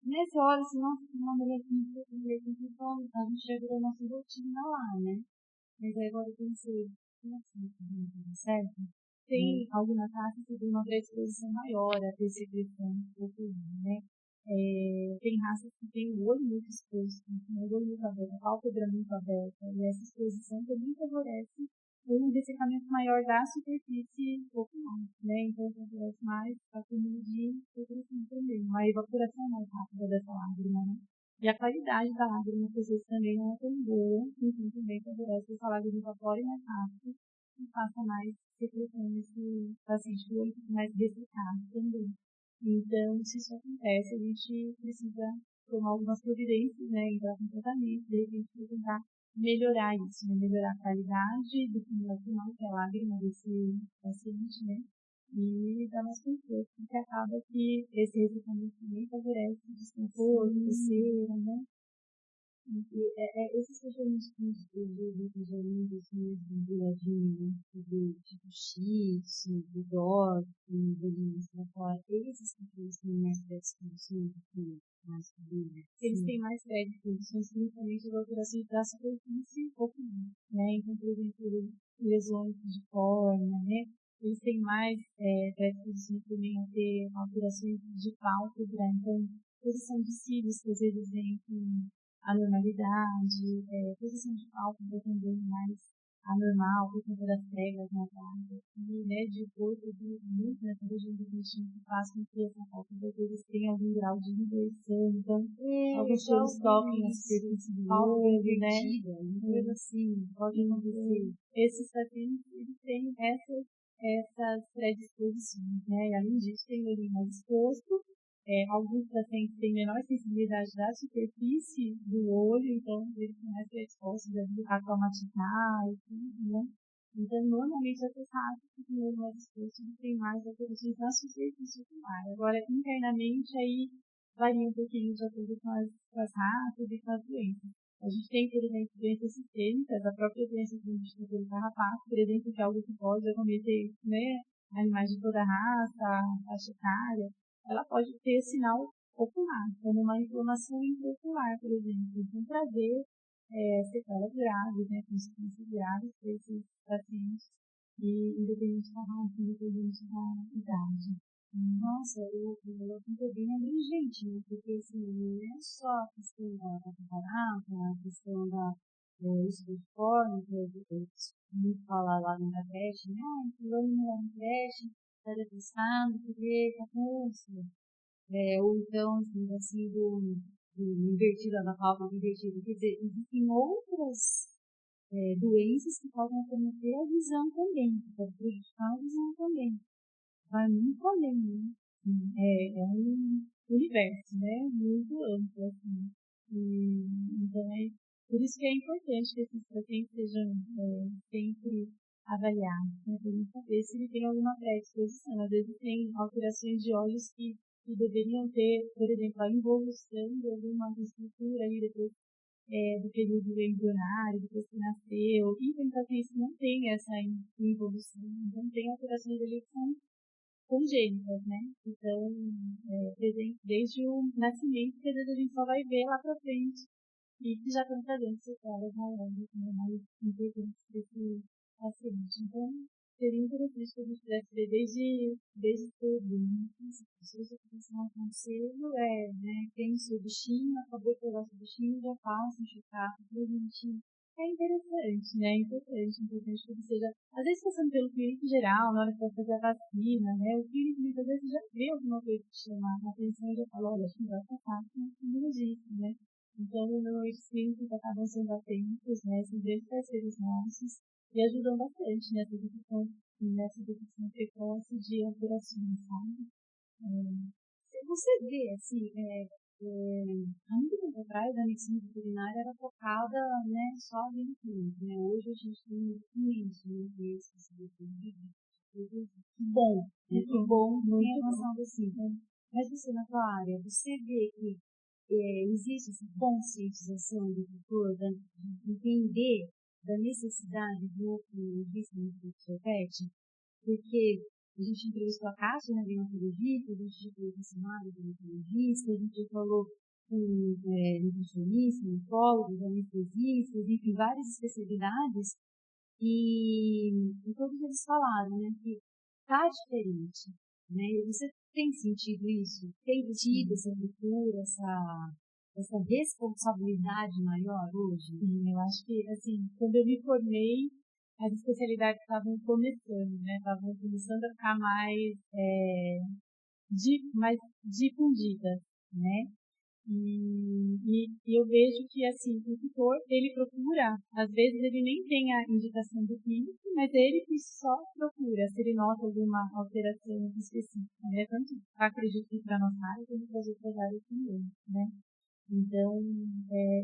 nessa hora, senão fica uma melequinha, então a gente já virou nossa rotina lá, né. Mas aí agora eu pensei, como assim, certo? Tem algumas raças que têm uma predisposição maior a ter secreção oculina, né? Tem raças que têm o olho muito exposto, o olho muito aberto, a pálpebra muito aberta, e essa exposição também favorece um dessecamento maior da superfície ocular, né? Então, favorece mais acúmulo de secreção também, uma evaporação mais rápida dessa lágrima, né? E a qualidade da lágrima, às vezes, também não é tão boa, então também favorece que essa lágrima evapore mais rápido e faça mais secreção nesse paciente que o olho fica mais ressecado também. Então, se isso acontece, a gente precisa tomar algumas providências, né, entrar com tratamento, de repente, para tentar melhorar isso, né, melhorar a qualidade do funil final, que é a lágrima desse paciente, né, e dar mais conforto, porque acaba que esse ressecamento também favorece o desconforto, coceira, né. Esses cachorrinhos de geralmente assim, mais viradinho, de tipo shih tzu, bulldog, bolinhos pra fora, esses cachorros têm mais predisposição que mais família. Eles têm mais predisposições, principalmente as alterações da superfície ocular, né? Então, por exemplo, lesões de córnea, né? Eles têm mais predisposições também a ter alterações de pálpebra, então, posição de cílios, que às vezes vem com anormalidade, posição de pálpebra também mais anormal, por conta das pregas na barba, e né, de corpo de muito nessa região do intestino que faz com que essa pálpebra deles tenha algum grau de inversão, então alguns deles toquem a superfície do olho, né? Coisa assim, pode acontecer. Esses pacientes, eles têm essas predisposições, né? E além disso, tem o olho mais exposto. Alguns pacientes têm menor sensibilidade da superfície do olho, então eles são mais predispostos a traumatizar e tudo, né? Então, normalmente, essas raças que têm olho mais exposto têm mais alterações na superfície ocular. Agora, internamente, aí varia um pouquinho de acordo com as raças e com as doenças. A gente tem, por exemplo, doenças sistêmicas, a própria doença clínica do carrapato, por exemplo, que é algo que pode acometer, né, animais de toda a raça, faixa etária. Ela pode ter sinal ocular, como uma inflamação intraocular, por exemplo. Então, trazer sequelas graves, né, consequências graves para esses pacientes, e independente da raça, independente da idade. Nossa, eu tô bem abrangente, né? Porque assim, não é só a questão da catarata, a questão da uso de forma, que muito fala lá na creche, né? Ah, fulano lá na creche, está depressado, porque tá com câncer. Ou então, assim, tá sendo invertida na palma, invertida. Quer dizer, existem outras doenças que podem comprometer a visão também, que podem prejudicar a visão também. Vai muito além, né? É um universo, né? Muito amplo, assim. Então, por isso que é importante que esses pacientes sejam sempre avaliados, né? Para saber se ele tem alguma predisposição. Às vezes tem alterações de olhos que deveriam ter, por exemplo, a involução de alguma estrutura ali depois do período embrionário, depois que nasceu. E tem pacientes que não têm essa involução, então tem alterações ali que são congênitas, né? Então, presente desde o nascimento, que às vezes a gente só vai ver lá pra frente, e que já estão trazendo sequelas maiores, né, mais importantes desse paciente. Então, seria interessante que a gente pudesse ver desde tudo, né? Se você pensar um conselho, né, tem seu bichinho, acabou de pegar seu bichinho, já passa um check-up bonitinho. É interessante, né? É importante que ele seja, às vezes passando pelo clínico geral, na hora que vai fazer a vacina, né? O clínico muitas vezes já vê alguma coisa que chama a atenção e já fala, olha, acho que vai passar com o imunologista, né? Então, os clínicos acabam sendo atentos, né? São grandes parceiros nossos e ajudam bastante nessa detecção precoce de alterações, sabe? Você vê, assim, há muito tempo atrás, a medicina veterinária era focada, né, só em clínico, né? Hoje a gente tem muito isso, né? Que bom, né? Que bom que tem avançado assim. Mas você, na tua área, você vê que existe essa conscientização do tutor, de entender da necessidade do oculista no seu pet? Porque a gente entrevistou a Kátia, né, dermatologista, a gente entrevistou a Samara, dermatologista, a gente falou com nutricionistas, nutrólogos, anestesistas, enfim, várias especialidades, e todos eles falaram, né, que está diferente, né, e você tem sentido isso? Tem tido essa cultura, essa responsabilidade maior hoje? Sim, eu acho que, assim, quando eu me formei, as especialidades estavam começando, né? Estavam começando a ficar mais difundidas, né? E eu vejo que, assim, o tutor, ele procura, às vezes ele nem tem a indicação do clínico, mas ele que só procura, se ele nota alguma alteração específica, né? Tanto acredito que para a nossa área, como para as outras áreas também, né? Então,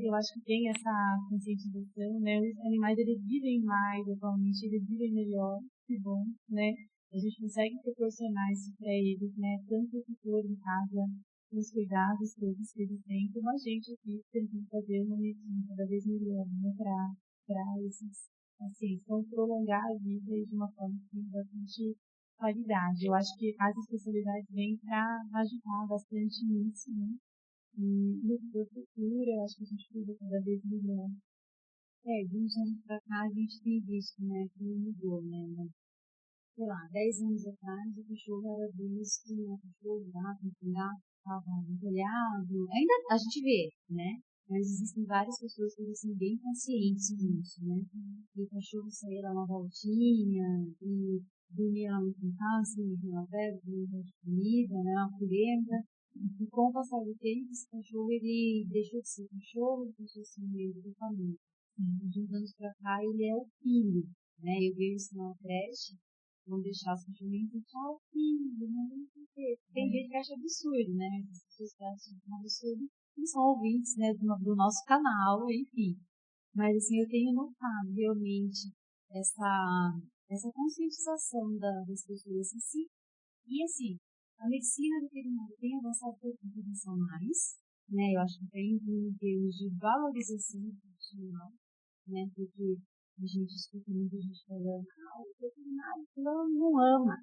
eu acho que tem essa conscientização, né? Os animais, eles vivem mais atualmente, eles vivem melhor, que bom, né? A gente consegue proporcionar isso para eles, né? Tanto o tutor em casa, os cuidados todos que eles têm, como a gente aqui tentando fazer uma medicina cada vez melhor, né? Para esses pacientes. Então, prolongar a vida de uma forma que tem bastante qualidade. Eu acho que as especialidades vêm para ajudar bastante nisso, né? E no futuro, eu acho que a gente precisa cada vez melhor. De uns anos para cá, a gente tem visto, né, que mudou, né? Sei lá, 10 anos atrás, o cachorro era visto, né, o cachorro, o gato, estava empolhado. Ainda a gente vê, né? Mas existem várias pessoas que são bem conscientes disso, né? E o cachorro saía lá uma voltinha, e dormia lá no quintal, assim, na pedra, de comida, né? Uma polenta. E com o passar do tempo, esse cachorro, ele deixou de ser cachorro, ele deixou de ser membro da família. De uns anos pra cá, ele é o filho, né? Eu vejo isso na creche, vão deixar os cachorrinhos e falar, o filho, né? Tem gente que acha absurdo, né? As pessoas que acham absurdo, não são ouvintes, né, do nosso canal, enfim. Mas, assim, eu tenho notado realmente essa conscientização das pessoas em si. E, assim, a medicina veterinária tem avançado cada vez mais, né? Eu acho que tem em termos de valorização profissional, né? Porque a gente escuta muita gente falando, o veterinário fulano não ama,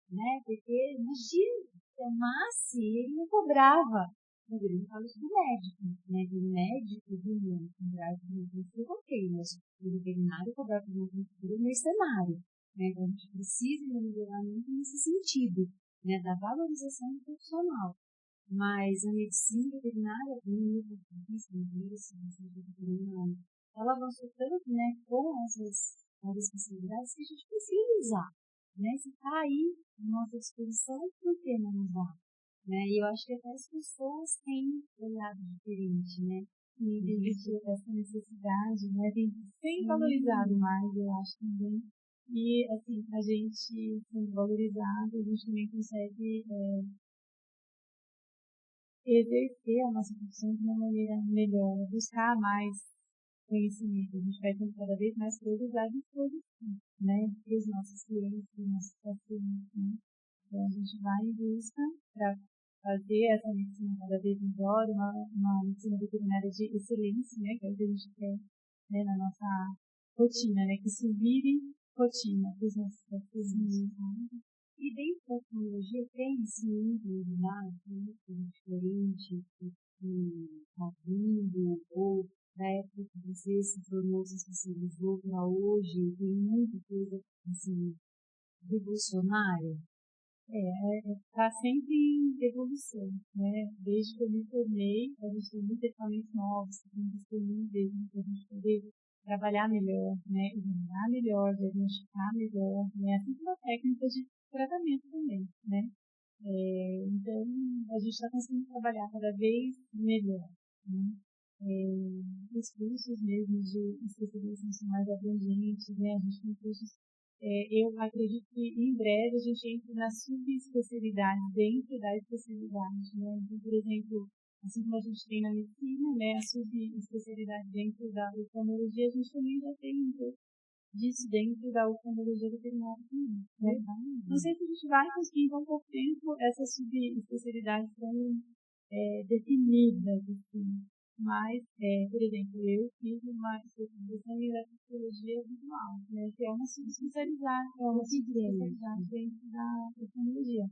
né? Porque imagina, é mas se ele não cobrava, eu falo isso do médico, né? Do médico do mundo, mas o veterinário cobrava uma cultura mercenário, né? Então a gente precisa de um melhoramento nesse sentido, né? Da valorização do profissional. Mas a medicina veterinária, no meu ponto de vista, ela avançou tanto, né, com essas especialidades que a gente precisa usar, né? Se está aí à nossa disposição, por que não usar? Né? E eu acho que até as pessoas têm olhado diferente, né? E existe essa necessidade, né? Tem valorizado mais, eu acho também. E, assim, a gente sendo valorizado, a gente também consegue exercer a nossa profissão de uma maneira melhor, buscar mais conhecimento. A gente vai tendo cada vez mais coisas à disposição, né? Para os nossos clientes, para os nossos pacientes, né? Então, a gente vai em busca para fazer essa medicina cada vez melhor, uma medicina veterinária de excelência, né? Que é o que a gente quer, né? Na nossa rotina, né? Que isso vire rotina para os nossos pacientes. E dentro da tecnologia tem esse mundo muito diferente que está vindo, ou da época que você se formou, se especializou para hoje, tem muita coisa assim, revolucionária. Está sempre em evolução, né? Desde que eu me formei, a gente tem muitos equipamentos novos que estão disponíveis para a gente poder trabalhar melhor, né? Iluminar melhor, diagnosticar melhor, né? Assim como técnicas de tratamento também, né? Então, a gente está conseguindo trabalhar cada vez melhor, né? Os cursos mesmo de especialização são mais abrangentes, né? A gente tem cursos, eu acredito que em breve a gente entre na subespecialidade dentro da especialidade, né? Então, por exemplo, assim como a gente tem na medicina, né? A subespecialidade dentro da oftalmologia, a gente também já tem um pouco disso dentro da oftalmologia veterinária também, né? Não sei se a gente vai conseguir em tão pouco tempo essas subespecialidades tão definidas, assim. Mas, por exemplo, eu fiz uma especialização em eletrofisiologia visual, né, que é uma subespecialidade dentro da oftalmologia.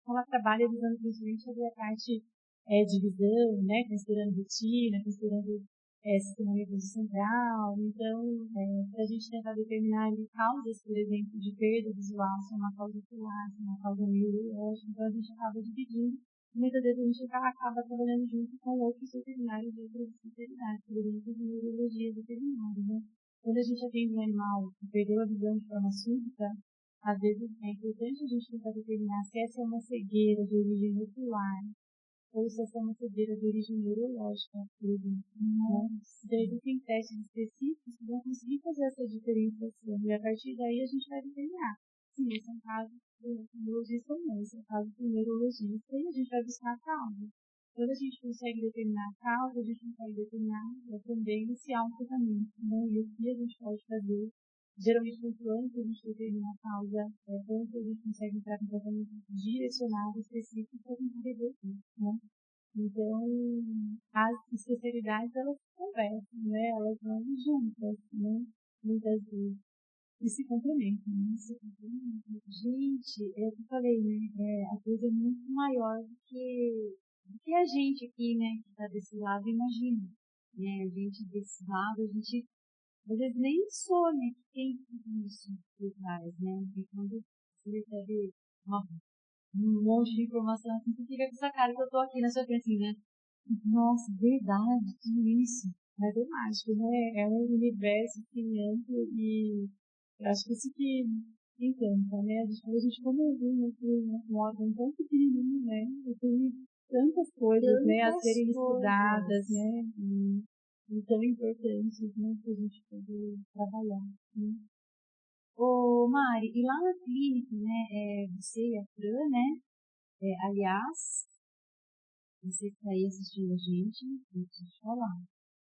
Ela trabalha visando principalmente sobre a parte de visão, né, considerando retina, considerando sistema nervoso central. Então, para a gente tentar determinar ali causas, por exemplo, de perda visual, se é uma causa ocular, se é uma causa neurológica, então a gente acaba dividindo. Muitas vezes a gente acaba trabalhando junto com outros veterinários de outras especialidades, por exemplo, de neurologia veterinária, né? Quando a gente atende um animal que perdeu a visão de forma súbita, às vezes é importante a gente tentar determinar se essa é uma cegueira de origem ocular ou se essa é uma cegueira de origem neurológica, por exemplo. Né? Então, existem testes específicos que vão conseguir fazer essa diferenciação e a partir daí a gente vai determinar se esse é um caso do neurologista ou não, esse é um caso do neurologista e a gente vai buscar a causa. Quando a gente consegue determinar a causa, a gente consegue determinar também iniciar um tratamento, né? E o que a gente pode fazer. Geralmente, muito antes a gente determina a causa, antes a gente consegue entrar com tratamento direcionado, específico, para tentar reverter, né? Então, as especialidades, elas conversam, né? Elas vão juntas, né? Muitas vezes. E se complementam, né? Gente, é o que eu falei, né? A coisa é muito maior do que a gente aqui, né? Que está desse lado, imagina. Né? A gente desse lado, a gente às vezes nem sonha que tem tudo isso por trás, né? Porque quando você recebe um monte de informação, assim, você fica com essa cara que eu tô aqui na sua frente, assim, né? Nossa, verdade, tudo isso. Mas é mágico, né? É um universo assim, amplo e eu acho que isso que encanta, né? A gente como um órgão tão pequenininho, né? E tem tantas coisas, né? A serem estudadas, né? E tão importantes, né? Para a gente poder trabalhar, né? Ô, Mari, e lá na clínica, né? Você e a Fran, né? Aliás, você que está aí assistindo a gente, eu preciso te falar.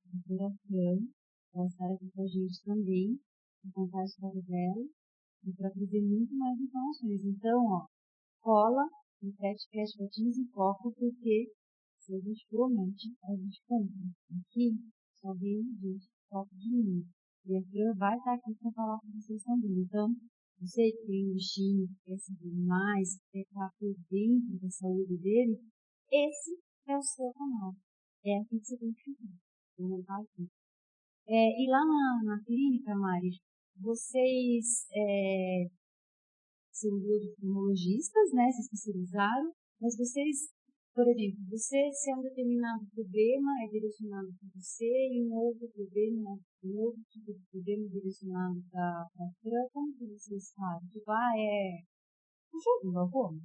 A doutora Fran vai estar aqui com a gente também, para contar a história dela e para trazer muito mais informações. Então, ó, cola no podcast Gatinhos em Foco, porque se a gente promete, a gente cumpre. Aqui só vem gente foco de mim. E a Fran vai estar aqui para falar com vocês também. Então, você que tem um bichinho, que quer saber mais, que quer estar por dentro da saúde dele, esse é o seu canal. É aqui que você tem que ficar. Vou montar aqui. E lá na clínica, Mari, vocês são duas oftalmologistas, né? Se especializaram, mas vocês, por exemplo, se é um determinado problema é direcionado para você e um outro problema, um outro tipo de problema é direcionado para a Fran, como que vocês fazem? Tipo, um jogo, glaucoma?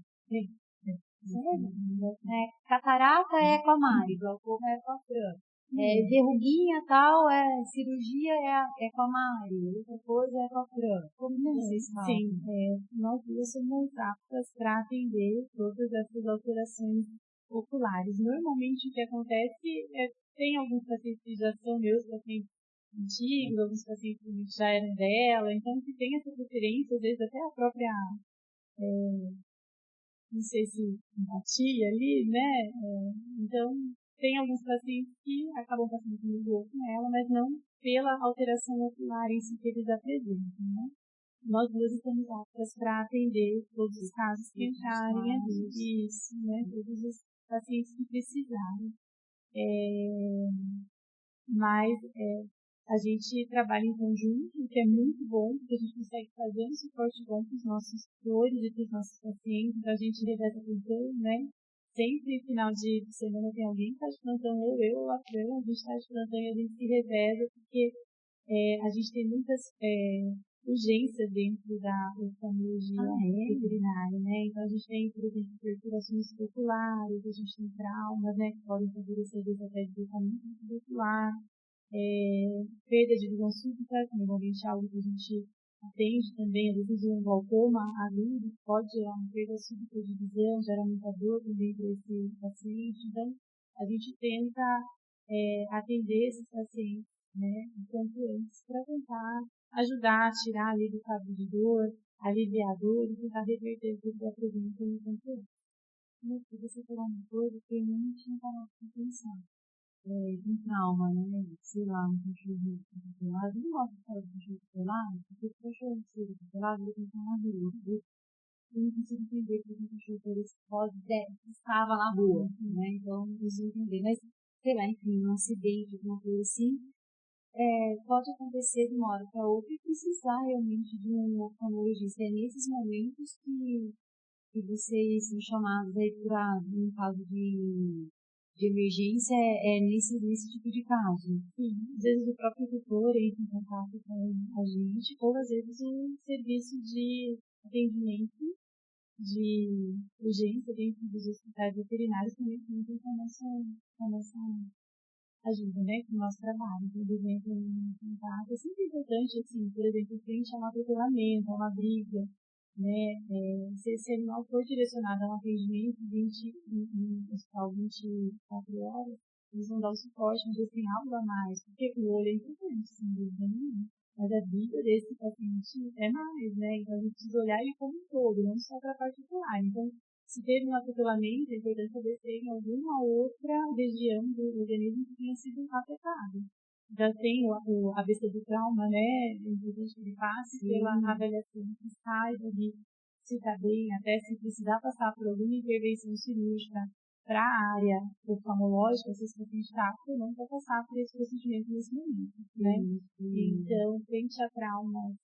Catarata é com a Mari, glaucoma é com a Fran. Verruguinha tal, cirurgia é com a Mari, outra coisa é com a Fran. Como vocês fazem? Sim, nós duas somos aptas para atender todas essas alterações oculares. Normalmente o que acontece tem alguns pacientes que já são meus pacientes antigos, alguns pacientes que já eram dela, então que tem essa preferência, às vezes até a própria, não sei se empatia ali, né? Então, tem alguns pacientes que acabam passando comigo com ela, mas não pela alteração ocular em si que eles apresentam, né? Nós duas estamos aptas para atender todos os casos que entrarem ali, isso, né? Todos os pacientes que precisarem. Mas a gente trabalha em conjunto, o que é muito bom, porque a gente consegue fazer um suporte bom para os nossos tutores e para os nossos pacientes, então a gente reveza plantão, né? Sempre, final de semana, tem alguém que está de plantão, ou eu ou a Fran, a gente está de plantão e a gente se reveza, porque a gente tem muitas urgências dentro da oftalmologia veterinária, né? Então a gente tem, por exemplo, perfurações oculares, a gente tem traumas, né, que podem favorecer até deslocamento ocular, perda de visão súbita, que normalmente é algo que a gente atende também, às vezes um glaucoma agudo pode gerar uma perda súbita de visão, gera muita dor também para esse paciente. Então, a gente tenta atender esses pacientes, né, o quanto antes, para tentar ajudar a tirar ali do quadro de dor, aliviar a dor e tentar reverter o que eles apresentam o quanto antes. Mas se você falar uma coisa que eu não tinha parado de pensar. Um trauma, né? Sei lá, um cachorro atropelado. Eu não gosto de falar de cachorro atropelado, porque o cachorro ser atropelado, ele tem que estar na rua. Eu não consigo entender porque um cachorro estava na rua, né? Então, não consigo entender. Mas, sei lá, enfim, um acidente, alguma coisa assim, pode acontecer de uma hora para outra e precisar realmente de um oftalmologista. É nesses momentos que vocês são chamados aí para, em caso de emergência, nesse tipo de caso. Sim, às vezes o próprio tutor entra em contato com a gente, ou às vezes o serviço de atendimento de urgência dentro dos hospitais veterinários também contam com a nossa ajuda, né, com o nosso trabalho. Então, eles entram em contato. É sempre importante, assim, por exemplo, frente a um atropelamento, a uma briga, né, se esse animal for direcionado a um atendimento em hospital 24 horas, eles vão dar o suporte, mas eles têm algo a mais, porque o olho é importante, sem dúvida nenhuma. Mas a vida desse paciente é mais, né? Então a gente precisa olhar ele como um todo, não só para a particular. Então, se teve um atropelamento, é importante saber se tem alguma outra região do organismo que tenha sido afetada. Já tem a vista do trauma, né? É importante que ele passe pela avaliação, que saiba de se está bem, até se precisar passar por alguma intervenção cirúrgica para a área oftalmológica, se esse paciente está apto ou não para passar por esse procedimento nesse momento, né? Então, frente a traumas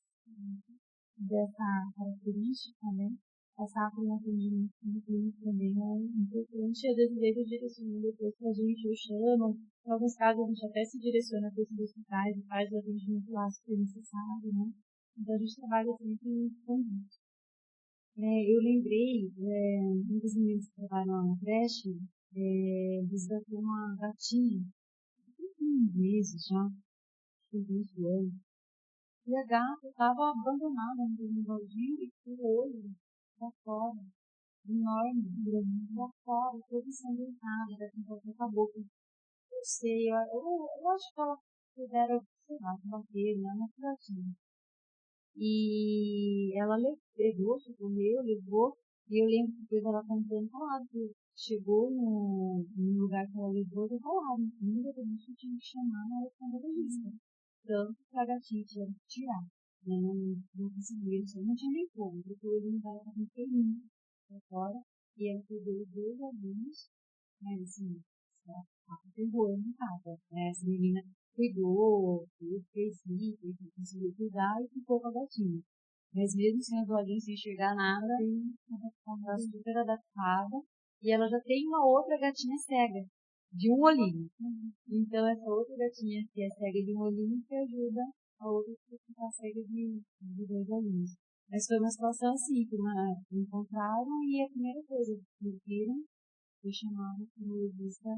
dessa característica, né, passar por um atendimento clínico também é importante, e às vezes eles direcionam depois para a gente, ou chamam, em alguns casos a gente até se direciona para esses hospitais e faz o atendimento lá se for necessário, né? Então a gente trabalha sempre em conjunto. Eu lembrei, um dos meninos que trabalham na creche, resgatou uma gatinha, tem meses já, tem 20 anos. E a gata estava abandonada no baldinho e com o olho para fora, enorme, grande, para fora, toda ensanguentada, com a boca. Não sei, eu acho que ela puderam, sei lá, bater, né, uma gatinha. E ela pegou, socorreu, levou, e eu lembro que depois ela contando, falado que chegou no lugar que ela levou, e falaram, ainda a gente tinha que chamar a oftalmologista. Tanto que a gatinha tinha que tirar. Não conseguia, não tinha nem como, porque o olhinho dela estava inteirinho para fora, e ela perdeu os 2 alunos, mas assim, ela ferrou em casa, né? Essa menina cuidou, fez isso, conseguiu cuidar e ficou com a gatinha. Mas mesmo sem as olhinhas, sem enxergar nada, ela estava super adaptada, e ela já tem uma outra gatinha cega, de um olhinho. Então, essa outra gatinha que é cega de um olhinho que ajuda a outra que está cega de 2 olhinhos. Mas foi uma situação assim, que encontraram e a primeira coisa que viram foi chamada para o neurologista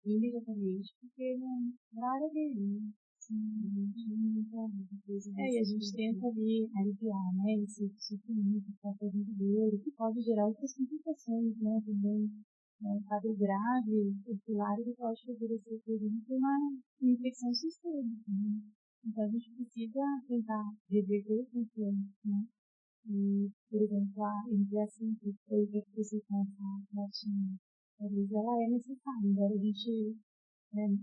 imediatamente, porque não era a área dele, né? Sim, não tinha muita coisa. E a gente tenta ali aliviar, né, esse sofrimento que está fazendo dor, que pode gerar outras complicações, né, também. Um quadro grave, o pilar ele pode favorecer, por exemplo, uma infecção sistêmica. Né? Então, a gente precisa tentar reverter o controle, né? E, por exemplo, a ampliação que foi feita com essa gatinha, talvez ela é necessária, embora a gente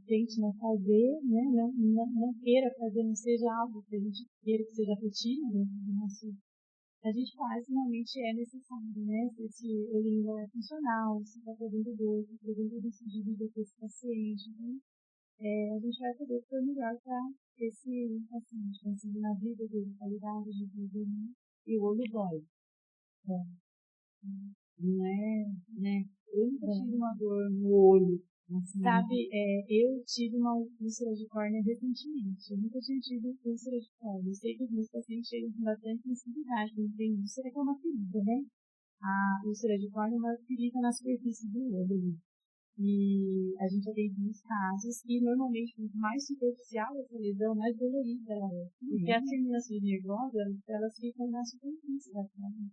tente não fazer, né? Não queira fazer, não seja algo que a gente queira que seja rotina dentro do nosso. A gente faz, realmente é necessário, né? Se esse olhinho é funcional, se está fazendo dor, se está fazendo decidido desse paciente, né? A gente vai poder ser melhor para esse paciente, conseguir na vida dele, qualidade de vida, né? E o olho dói. Não é, né? Eu nunca tive uma dor no olho. Assim, sabe, eu tive uma úlcera de córnea recentemente. Eu nunca tinha tido úlcera de córnea. Eu sei que os meus pacientes chegam com bastante sensibilidade quando tem úlcera, que é uma ferida, né? A úlcera de córnea é uma ferida na superfície do olho. E a gente tem alguns casos que normalmente, quanto mais superficial essa lesão, mais dolorida ela é. Porque as terminações nervosas, elas ficam na superfície da córnea.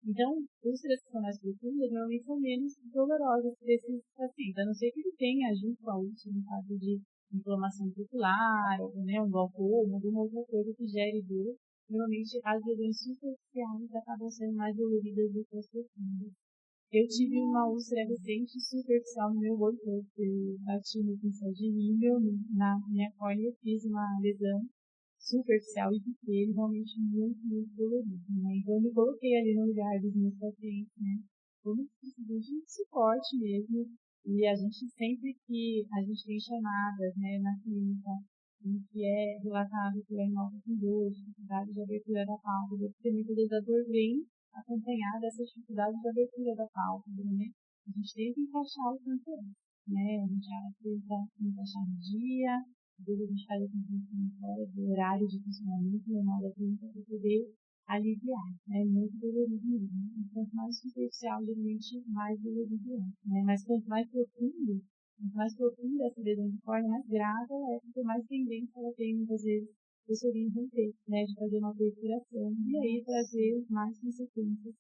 Então, úlceras que são mais profundas normalmente são menos dolorosas para esses pacientes. A não ser que ele tenha, junto com a úlcera, no caso de inflamação popular, ou né, um glaucoma, alguma outra coisa que gere dor. Normalmente, as lesões superficiais acabam sendo mais doloridas do que as profundas. Eu tive uma úlcera recente superficial no meu olho, eu bati no pincel de rímel na minha córnea, fiz uma lesão superficial e pequena, realmente muito, muito dolorido, né? Então, eu me coloquei ali no lugar dos meus pacientes, né? Como precisou de suporte mesmo. E a gente, sempre que a gente tem chamadas, né, na clínica, em que é relatado que o animal está com dor, dificuldade de abertura da pálpebra, porque muitas vezes a dor vem acompanhada dessa dificuldade de abertura da pálpebra, né? A gente tem que encaixar o quanto antes, né? A gente já tenta encaixar no dia, às vezes a gente faz a fora do horário de funcionamento normal da clínica para poder aliviar, né? Muito dolorido mesmo. E quanto mais superficial, geralmente, mais dolorido é, né? Mas quanto mais profunda essa lesão de córnea, mais grave ela é, porque mais tendência ela tem, muitas vezes, esse olhinho romper, né? De fazer uma perfuração e aí trazer mais consequências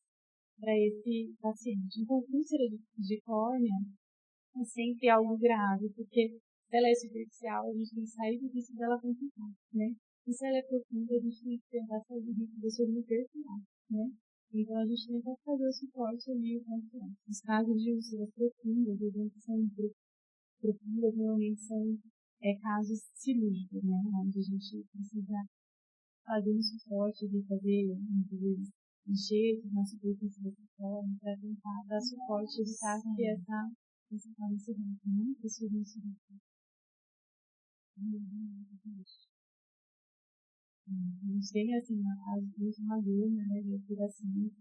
para esse paciente. Então, úlcera de córnea é sempre algo grave, porque se ela é superficial, a gente tem que sair do risco dela complicar, né? E se ela é profunda, a gente tem que tentar sair do risco desse olhinho perfurar, né? Então, a gente tenta fazer o suporte ali o quanto antes. Os casos de úlceras profundas, que são profundas, normalmente são casos cirúrgicos, né? Onde a gente precisa fazer um suporte de fazer, muitas vezes, enxertos na superfície da córnea para tentar dar suporte e evitar que essa córnea se rompa, né? Esse olhinho se rompa. A gente tem, assim, uma gama, né, de operações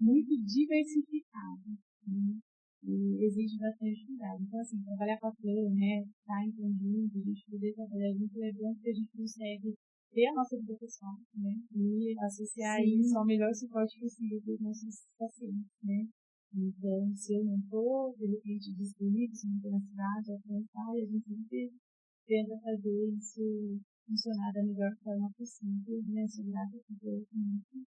muito diversificada, né? E exige bastante cuidado. Então, assim, trabalhar com a plana, né, estar em conjunto, a gente poder trabalhar junto é bom porque a gente consegue ter a nossa vida pessoal, né, e associar isso ao melhor suporte possível para os nossos pacientes, né. Então, se eu não estou, de repente, disponível, se eu não estou na cidade, a gente sempre tenta fazer isso funcionar da melhor forma possível, né, sou grata por Deus muito.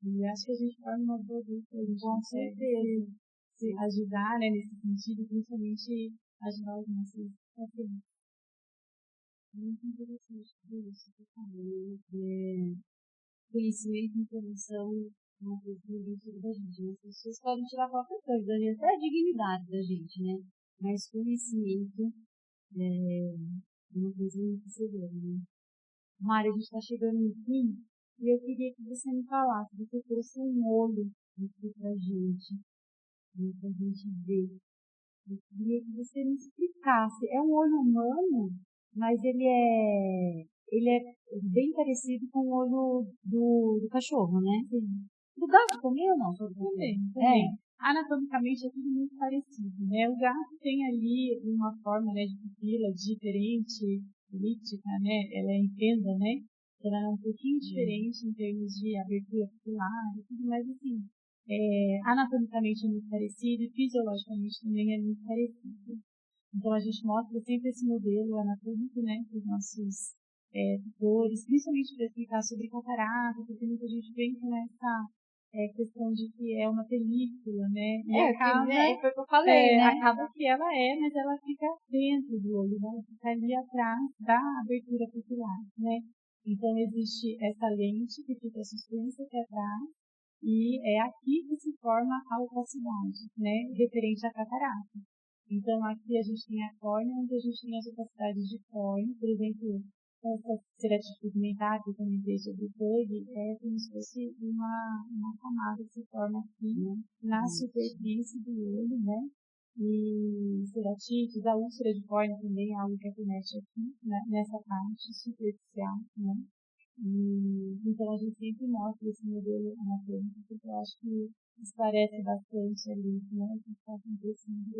E acho que a gente forma uma boa dupla, a gente consegue se ajudar, né, nesse sentido, principalmente ajudar os nossos pacientes. Muito interessante tudo isso que eu falei, conhecimento e informação uma coisa muito da gente, né? As pessoas podem tirar qualquer coisa da gente, até a dignidade da gente, né? Mas conhecimento é uma coisa muito segura, né? Mari, a gente está chegando no fim e eu queria que você me falasse, você trouxe um olho aqui pra gente, né, pra gente ver. Eu queria que você me explicasse. É um olho humano, mas ele é bem parecido com o olho do cachorro, né? Sim. Do gato também ou não? Também. É. Anatomicamente é tudo muito parecido, né? O gato tem ali uma forma, né, de pupila diferente, elíptica, né? Ela é em fenda, né? Ela é um pouquinho diferente em termos de abertura pupilar e tudo mais assim. Anatomicamente é muito parecido e fisiologicamente também é muito parecido. Então a gente mostra sempre esse modelo anatômico, né, para os nossos tutores, principalmente para explicar sobre catarata, porque muita gente vem com essa questão de que é uma película, né? E Foi o que eu falei, né? acaba que ela mas ela fica dentro do olho, né? Ela fica ali atrás da abertura pupilar, né? Então existe essa lente que fica suspensa aqui atrás e é aqui que se forma a opacidade, né? Referente à catarata. Então aqui a gente tem a córnea, onde a gente tem as opacidades de córnea, por exemplo, essa ceratite pigmentar que eu comentei sobre o PUG, é como se fosse uma camada que se forma aqui na superfície do olho, né? E ceratites, a úlcera de córnea também é algo que acomete aqui, né? Nessa parte superficial, né? E, então a gente sempre mostra esse modelo anatômico, porque eu acho que esclarece bastante ali, né? O que está acontecendo.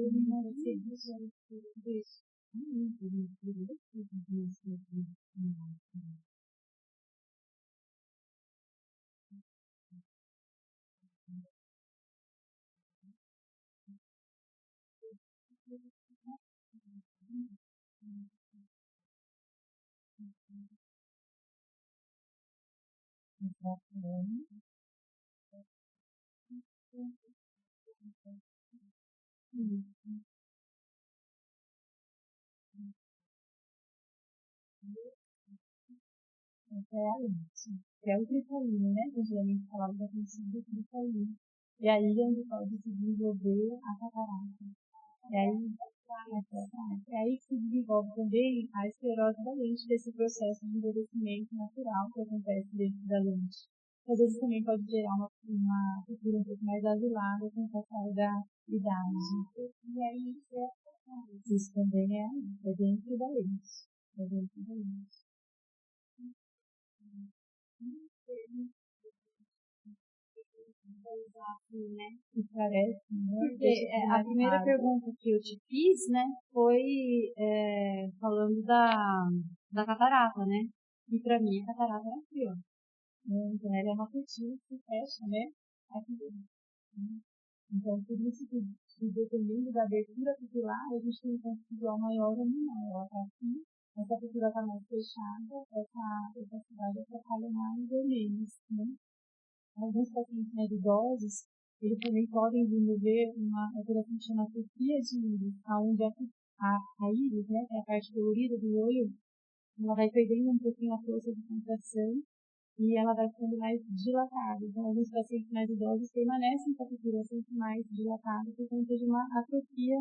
É a lente, que é o cristalino, né? Que geralmente falava da princípio do cristalino. E aí é onde pode se desenvolver a catarata. E aí que se desenvolve também a esclerose da lente, desse processo de envelhecimento natural que acontece dentro da lente. Às vezes também pode gerar uma pupila um pouco mais azulada com o passar da idade. E aí isso também é dentro da lente. É dentro da lente. Né? E parece, né? Porque a primeira pergunta que eu te fiz, né, foi falando da catarata, né? E pra mim a catarata era aqui, ó. Então ela é uma cortina que fecha, né? Aqui dentro. Então, por isso que dependendo da abertura pupilar, a gente tem um ponto visual maior ou menor. Ela está aqui, essa pupila está mais fechada, essa opacidade atrapalha mais ou menos, né? Alguns pacientes mais idosos, eles também podem desenvolver uma alteração que chama atrofia de íris, onde a íris, né, que é a parte colorida do olho, ela vai perdendo um pouquinho a força de contração e ela vai ficando mais dilatada. Então, alguns pacientes mais idosos permanecem com a pupila sempre mais dilatada por conta de uma atrofia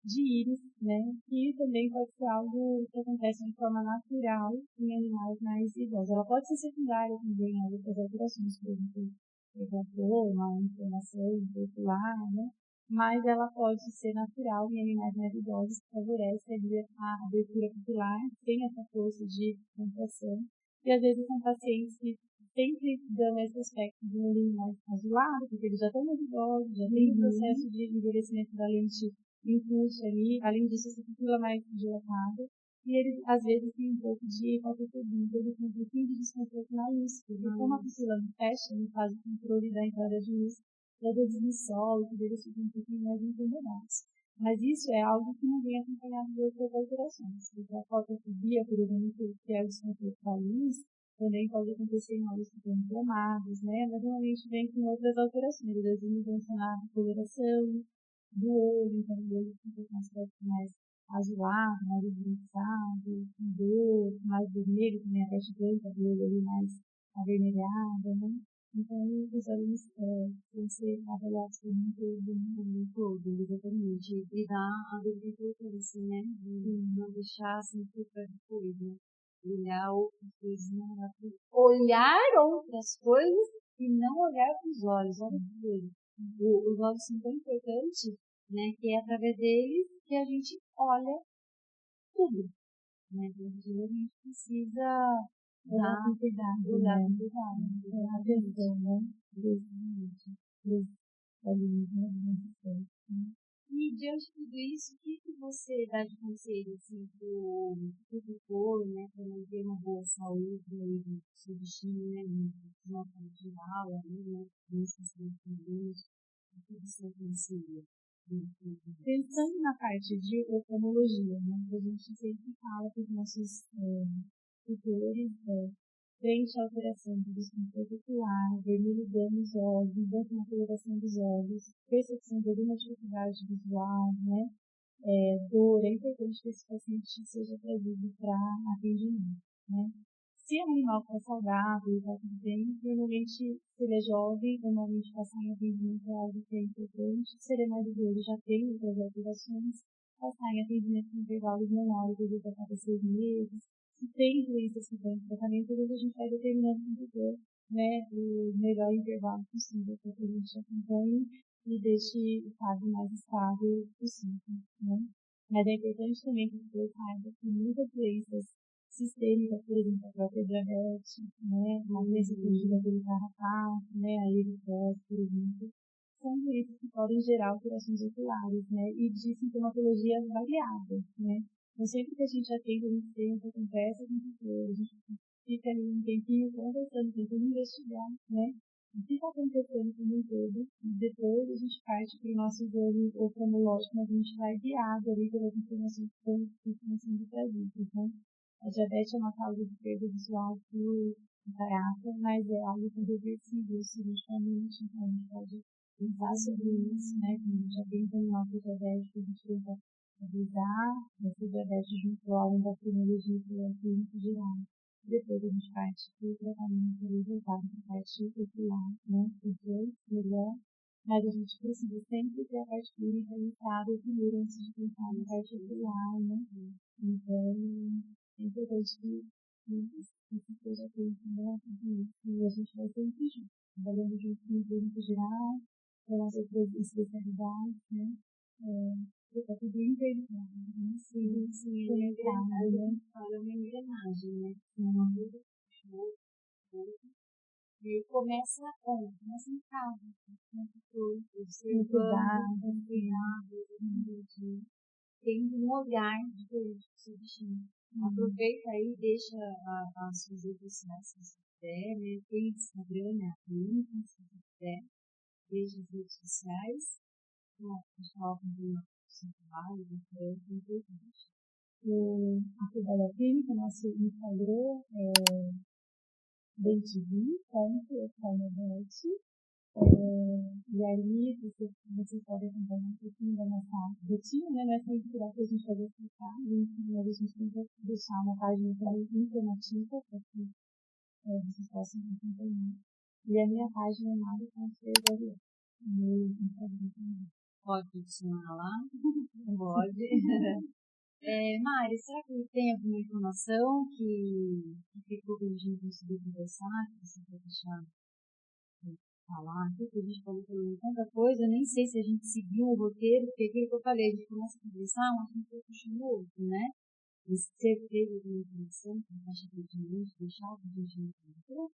de íris, né? E também pode ser algo que acontece de forma natural em animais mais idosos. Ela pode ser secundária também a outras alterações, por exemplo, uma inflamação ocular, né? Mas ela pode ser natural em animais mais idosos, que favorece ali a abertura pupilar, sem essa força de contração. E às vezes são pacientes que sempre dão esse aspecto de um olhinho mais azulado, porque eles já estão mais idosos, já tem o processo de envelhecimento da lente em curso ali, além disso, essa pupila mais dilatada. E eles, às vezes, têm um pouco de fotofobia, eles têm um pouquinho de desconforto na luz, porque como a pupila não fecha, não faz o controle da entrada de luz, e às vezes no sol, que eles ficam um pouquinho mais incomodados. Mas isso é algo que não vem acompanhado de outras alterações. Porque a fotofobia, por exemplo, que é o desconforto da luz, também pode acontecer em olhos que estão inflamados, né? Mas normalmente vem com outras alterações. Às vezes mudança na coloração do olho, então o olho fica com um aspecto mais azulado, mais esbranquiçado, com dor, mais vermelho, também a parte branca do olho ali mais avermelhada, né? Então, os olhos têm que ser avaliados por um todo, exatamente. E dar a devida importância, né? De não deixar assim super fluido. olhar outras coisas, não olhar para olhar outras coisas e não olhar para os olhos. Olha que coisa. Os olhos são tão importantes, né, que é através deles que a gente olha tudo, né? Então, a gente precisa olhar com cuidado, olhar né? com cuidado, Olhar atenção, né? Dos olhinhos, né? E diante de tudo isso, o que você dá de conselho assim, para o tutor, né, para manter uma boa saúde aí do seu bichinho, né, uma forma geral, né, doenças comuns, o que você aconselha? Pensando na parte de oftalmologia, né, a gente sempre fala para os nossos tutores, frente à alteração do desconforto ocular, vermelhidão nos olhos, mudança na coloração dos olhos, percepção de alguma dificuldade visual, né, dor, é importante que esse paciente seja trazido para atendimento, né. Se é um animal que está saudável e está tudo bem, normalmente, se ele é jovem, normalmente passar em atendimento é algo que é importante. Se ele é mais idoso, já tem outras alterações, passar em atendimento em intervalos menores, às vezes a cada 6 meses. Se tem doenças que estão em tratamento, às vezes a gente vai determinando com o tutor, né, o melhor intervalo possível para que a gente acompanhe e deixe o quadro mais estável possível, né. Mas é importante também que o tutor saiba que muitas doenças sistêmicas, por exemplo, a própria diabetes, né, a doença surgida pelo carrapato, né, a eritose, por exemplo, são doenças que podem gerar alterações oculares, né, e de sintomatologia variável, né. Então, sempre que a gente atende, a gente senta, conversa com o tutor, a gente fica ali um tempinho conversando, tentando investigar, né, o que está acontecendo como um todo, e depois a gente parte para o nosso exame oftalmológico, mas a gente vai guiado ali pelas informações que estão sendo trazidas, né. A diabetes é uma causa de perda visual por catarata, mas é algo irreversível cirurgicamente, então a gente pode pensar sobre isso, né? Quando a gente já tem um alto diabético, a gente tenta avisar essa diabetes junto ao endocrinologista e ao clínico geral. Depois a gente parte para o tratamento voltado para a parte ocular, né? Os dois, melhor. Mas a gente precisa sempre ter a parte clínica estável primeiro antes de pensar na parte ocular, né? Então, é importante que isso seja feito, né? E a gente vai sempre junto, trabalhando junto com o clínico geral, com as outras especialidades, né? Está tudo integrado, né? Sim, sim, é uma engrenagem, né? Uma coisa puxou, e aí começa onde? Começa em casa, com o tutor, observando, com cuidado, tendo um olhar diferente do seu bichinho. Aproveita aí, deixa as suas redes sociais, se você quiser, né? Tem Instagram, né? A clínica, se você quiser, deixa as redes sociais, para o pessoal acompanhar o seu trabalho, é importante. Aqui da clínica, nosso Instagram é dentv.oftalmobete. E aí vocês podem acompanhar um pouquinho da nossa rotina, né? Não é sempre que dá para a gente poder explicar, mas a gente tenta deixar uma página informativa para que vocês possam acompanhar. E a minha página é Mari.Ferreira, no Instagram também. Pode adicionar lá? Pode. Mari, será que tem alguma informação que ficou que a gente não conseguiu conversar, que você quer deixar falar aqui, que a gente falou também tanta coisa, eu nem sei se a gente seguiu o roteiro, porque aquilo que eu falei, a gente começa a conversar, um assunto puxa no outro, né? Mas você teve alguma informação que você acha que a gente deixar, que a gente não encontrou?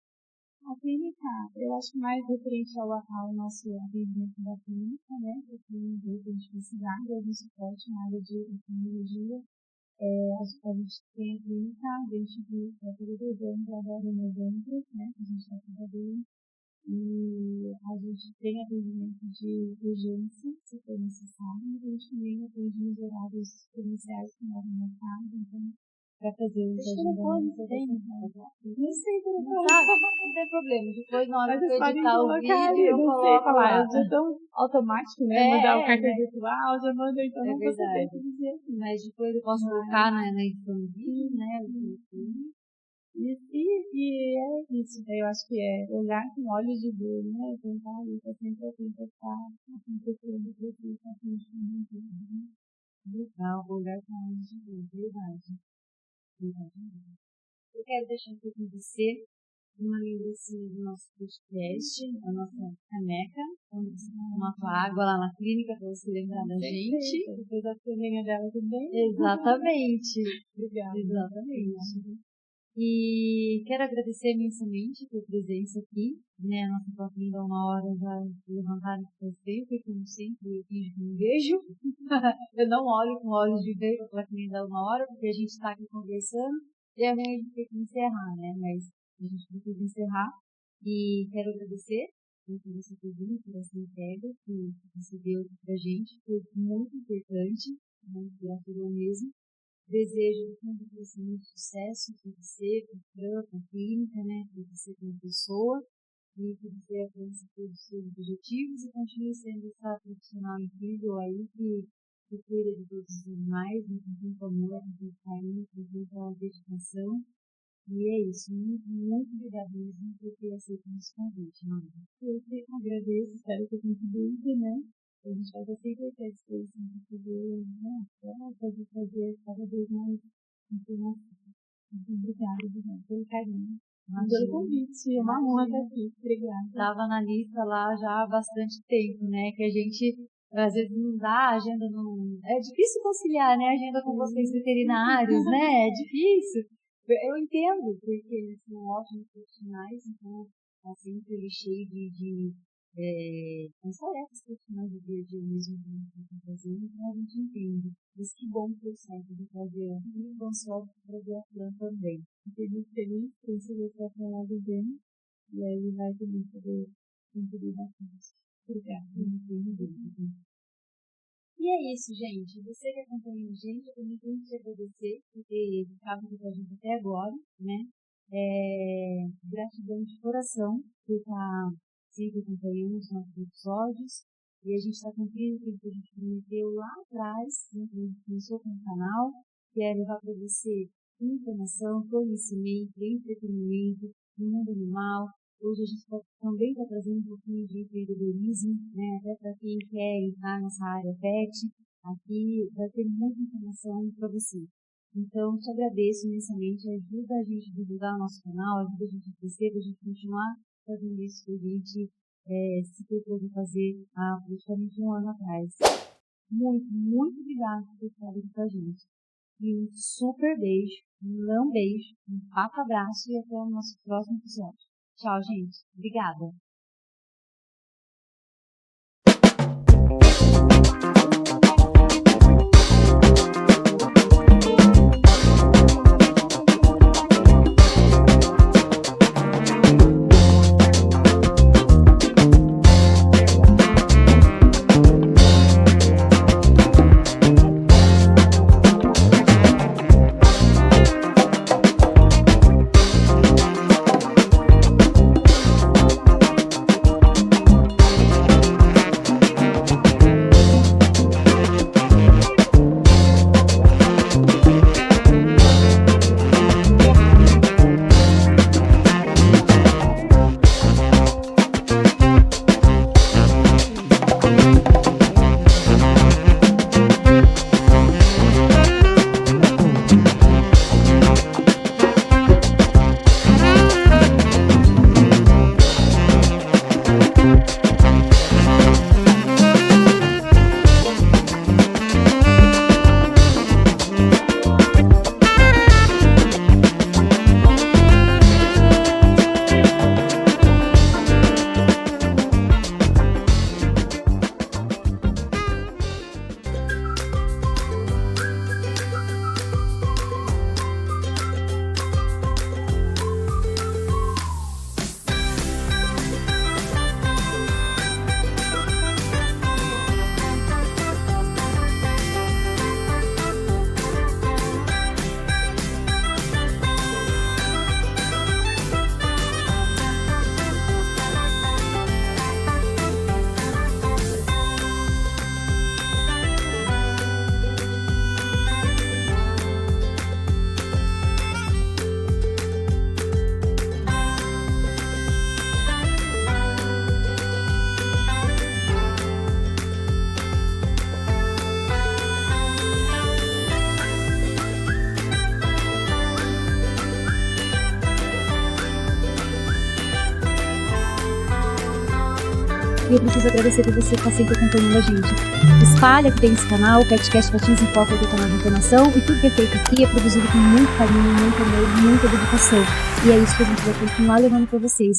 A clínica, eu acho mais referente ao nosso atendimento da clínica, né? Para quem veio a gente precisar de algum suporte na área de oftalmologia. A gente tem a clínica, a gente viu todos os anos, agora em novembro, né? A gente está trabalhando. E a gente tem atendimento de urgência, se for necessário, e a gente também atende nos horários comerciais que moram no mercado, então, para fazer os agendamentos. Não sei telefone. Não tem problema. Depois, na hora que eu editar o vídeo, eu coloco lá. É de tão automático, né? Mandar o cartão virtual, já manda, então não precisa ter que dizer. Mas depois eu posso colocar na edição do vídeo, né? E é isso, eu acho que é olhar com olhos de dor, né? Tentar ali, estar sempre atento a estar acontecendo por aqui, está acontecendo. Legal, olhar com olhos de dor, verdade. Eu quero deixar aqui com você uma lembrancinha do nosso podcast, a nossa caneca, onde você toma tua água lá na clínica para você lembrar da gente. Depois da ceninha dela também. Exatamente. Obrigada. Exatamente. E quero agradecer imensamente a tua presença aqui, né? A nossa própria ainda 1 hora já levantaram o tempo e como sempre eu finjo que não vejo. Eu não olho com olhos de ver para quem ainda 1 hora, porque a gente está aqui conversando e é ruim a gente ter que encerrar, né? Mas a gente precisa encerrar e quero agradecer por você ter vindo, por essa entrega que você deu pra gente, foi muito importante, muito gratidão mesmo. Desejo do você muito sucesso para você, para a clínica, né, para você como pessoa, e que você alcance todos os seus objetivos e continue sendo essa profissional incrível aí que cuida de todos os animais, com muito amor, com muito carinho, com muita dedicação. E é isso. Muito, muito obrigada mesmo por ter aceito o nosso convite, Mara. Eu que agradeço, espero que eu contribuísse, né? A gente vai sempre ter a disposição de fazer, né? Pode fazer cada vez mais informação. Muito obrigada, pelo carinho. Pelo convite, é uma honra estar aqui. Obrigada. Estava na lista lá já há bastante tempo, né? Que a gente, às vezes, não dá, a agenda não... É difícil conciliar, né? A agenda com vocês veterinários, né? É difícil. Eu entendo, porque eles são ótimos profissionais, então está sempre ali cheio de as tarefas profissionais do dia a dia mesmo que a gente está fazendo, então a gente entende. Mas que bom que eu certo de fazer um bom sorte para ver a planta também. Fiquei muito feliz por você estar falando bem, e aí vai também poder contribuir bastante. Obrigada. E é isso, gente. Você que acompanha a gente, eu também tenho que te agradecer por ter ficado com a gente até agora, né? Gratidão de coração por estar sempre acompanhando os nossos episódios. E a gente está cumprindo o que a gente prometeu lá atrás, né, quando a gente começou com o canal, que é levar para você informação, conhecimento, entretenimento no mundo animal. Hoje a gente também está trazendo um pouquinho de empreendedorismo, né, até para quem quer entrar nessa área pet. Aqui vai ter muita informação para você. Então, te agradeço imensamente, ajuda a gente a divulgar o nosso canal, ajuda a gente a crescer, para a gente continuar fazendo isso que a gente se propôs a fazer há praticamente 1 ano atrás. Muito, muito obrigada por ter estado aqui com a gente. E um super beijo, um beijo, um abraço e até o nosso próximo episódio. Tchau, gente. Obrigada. E eu preciso agradecer por você que está sempre acompanhando a gente. Espalha que tem esse canal, o Petcast Patins em Foco, que é o canal de informação, e tudo que é feito aqui é produzido com muito carinho, muito amor, muita dedicação. E é isso que a gente vai continuar levando para vocês.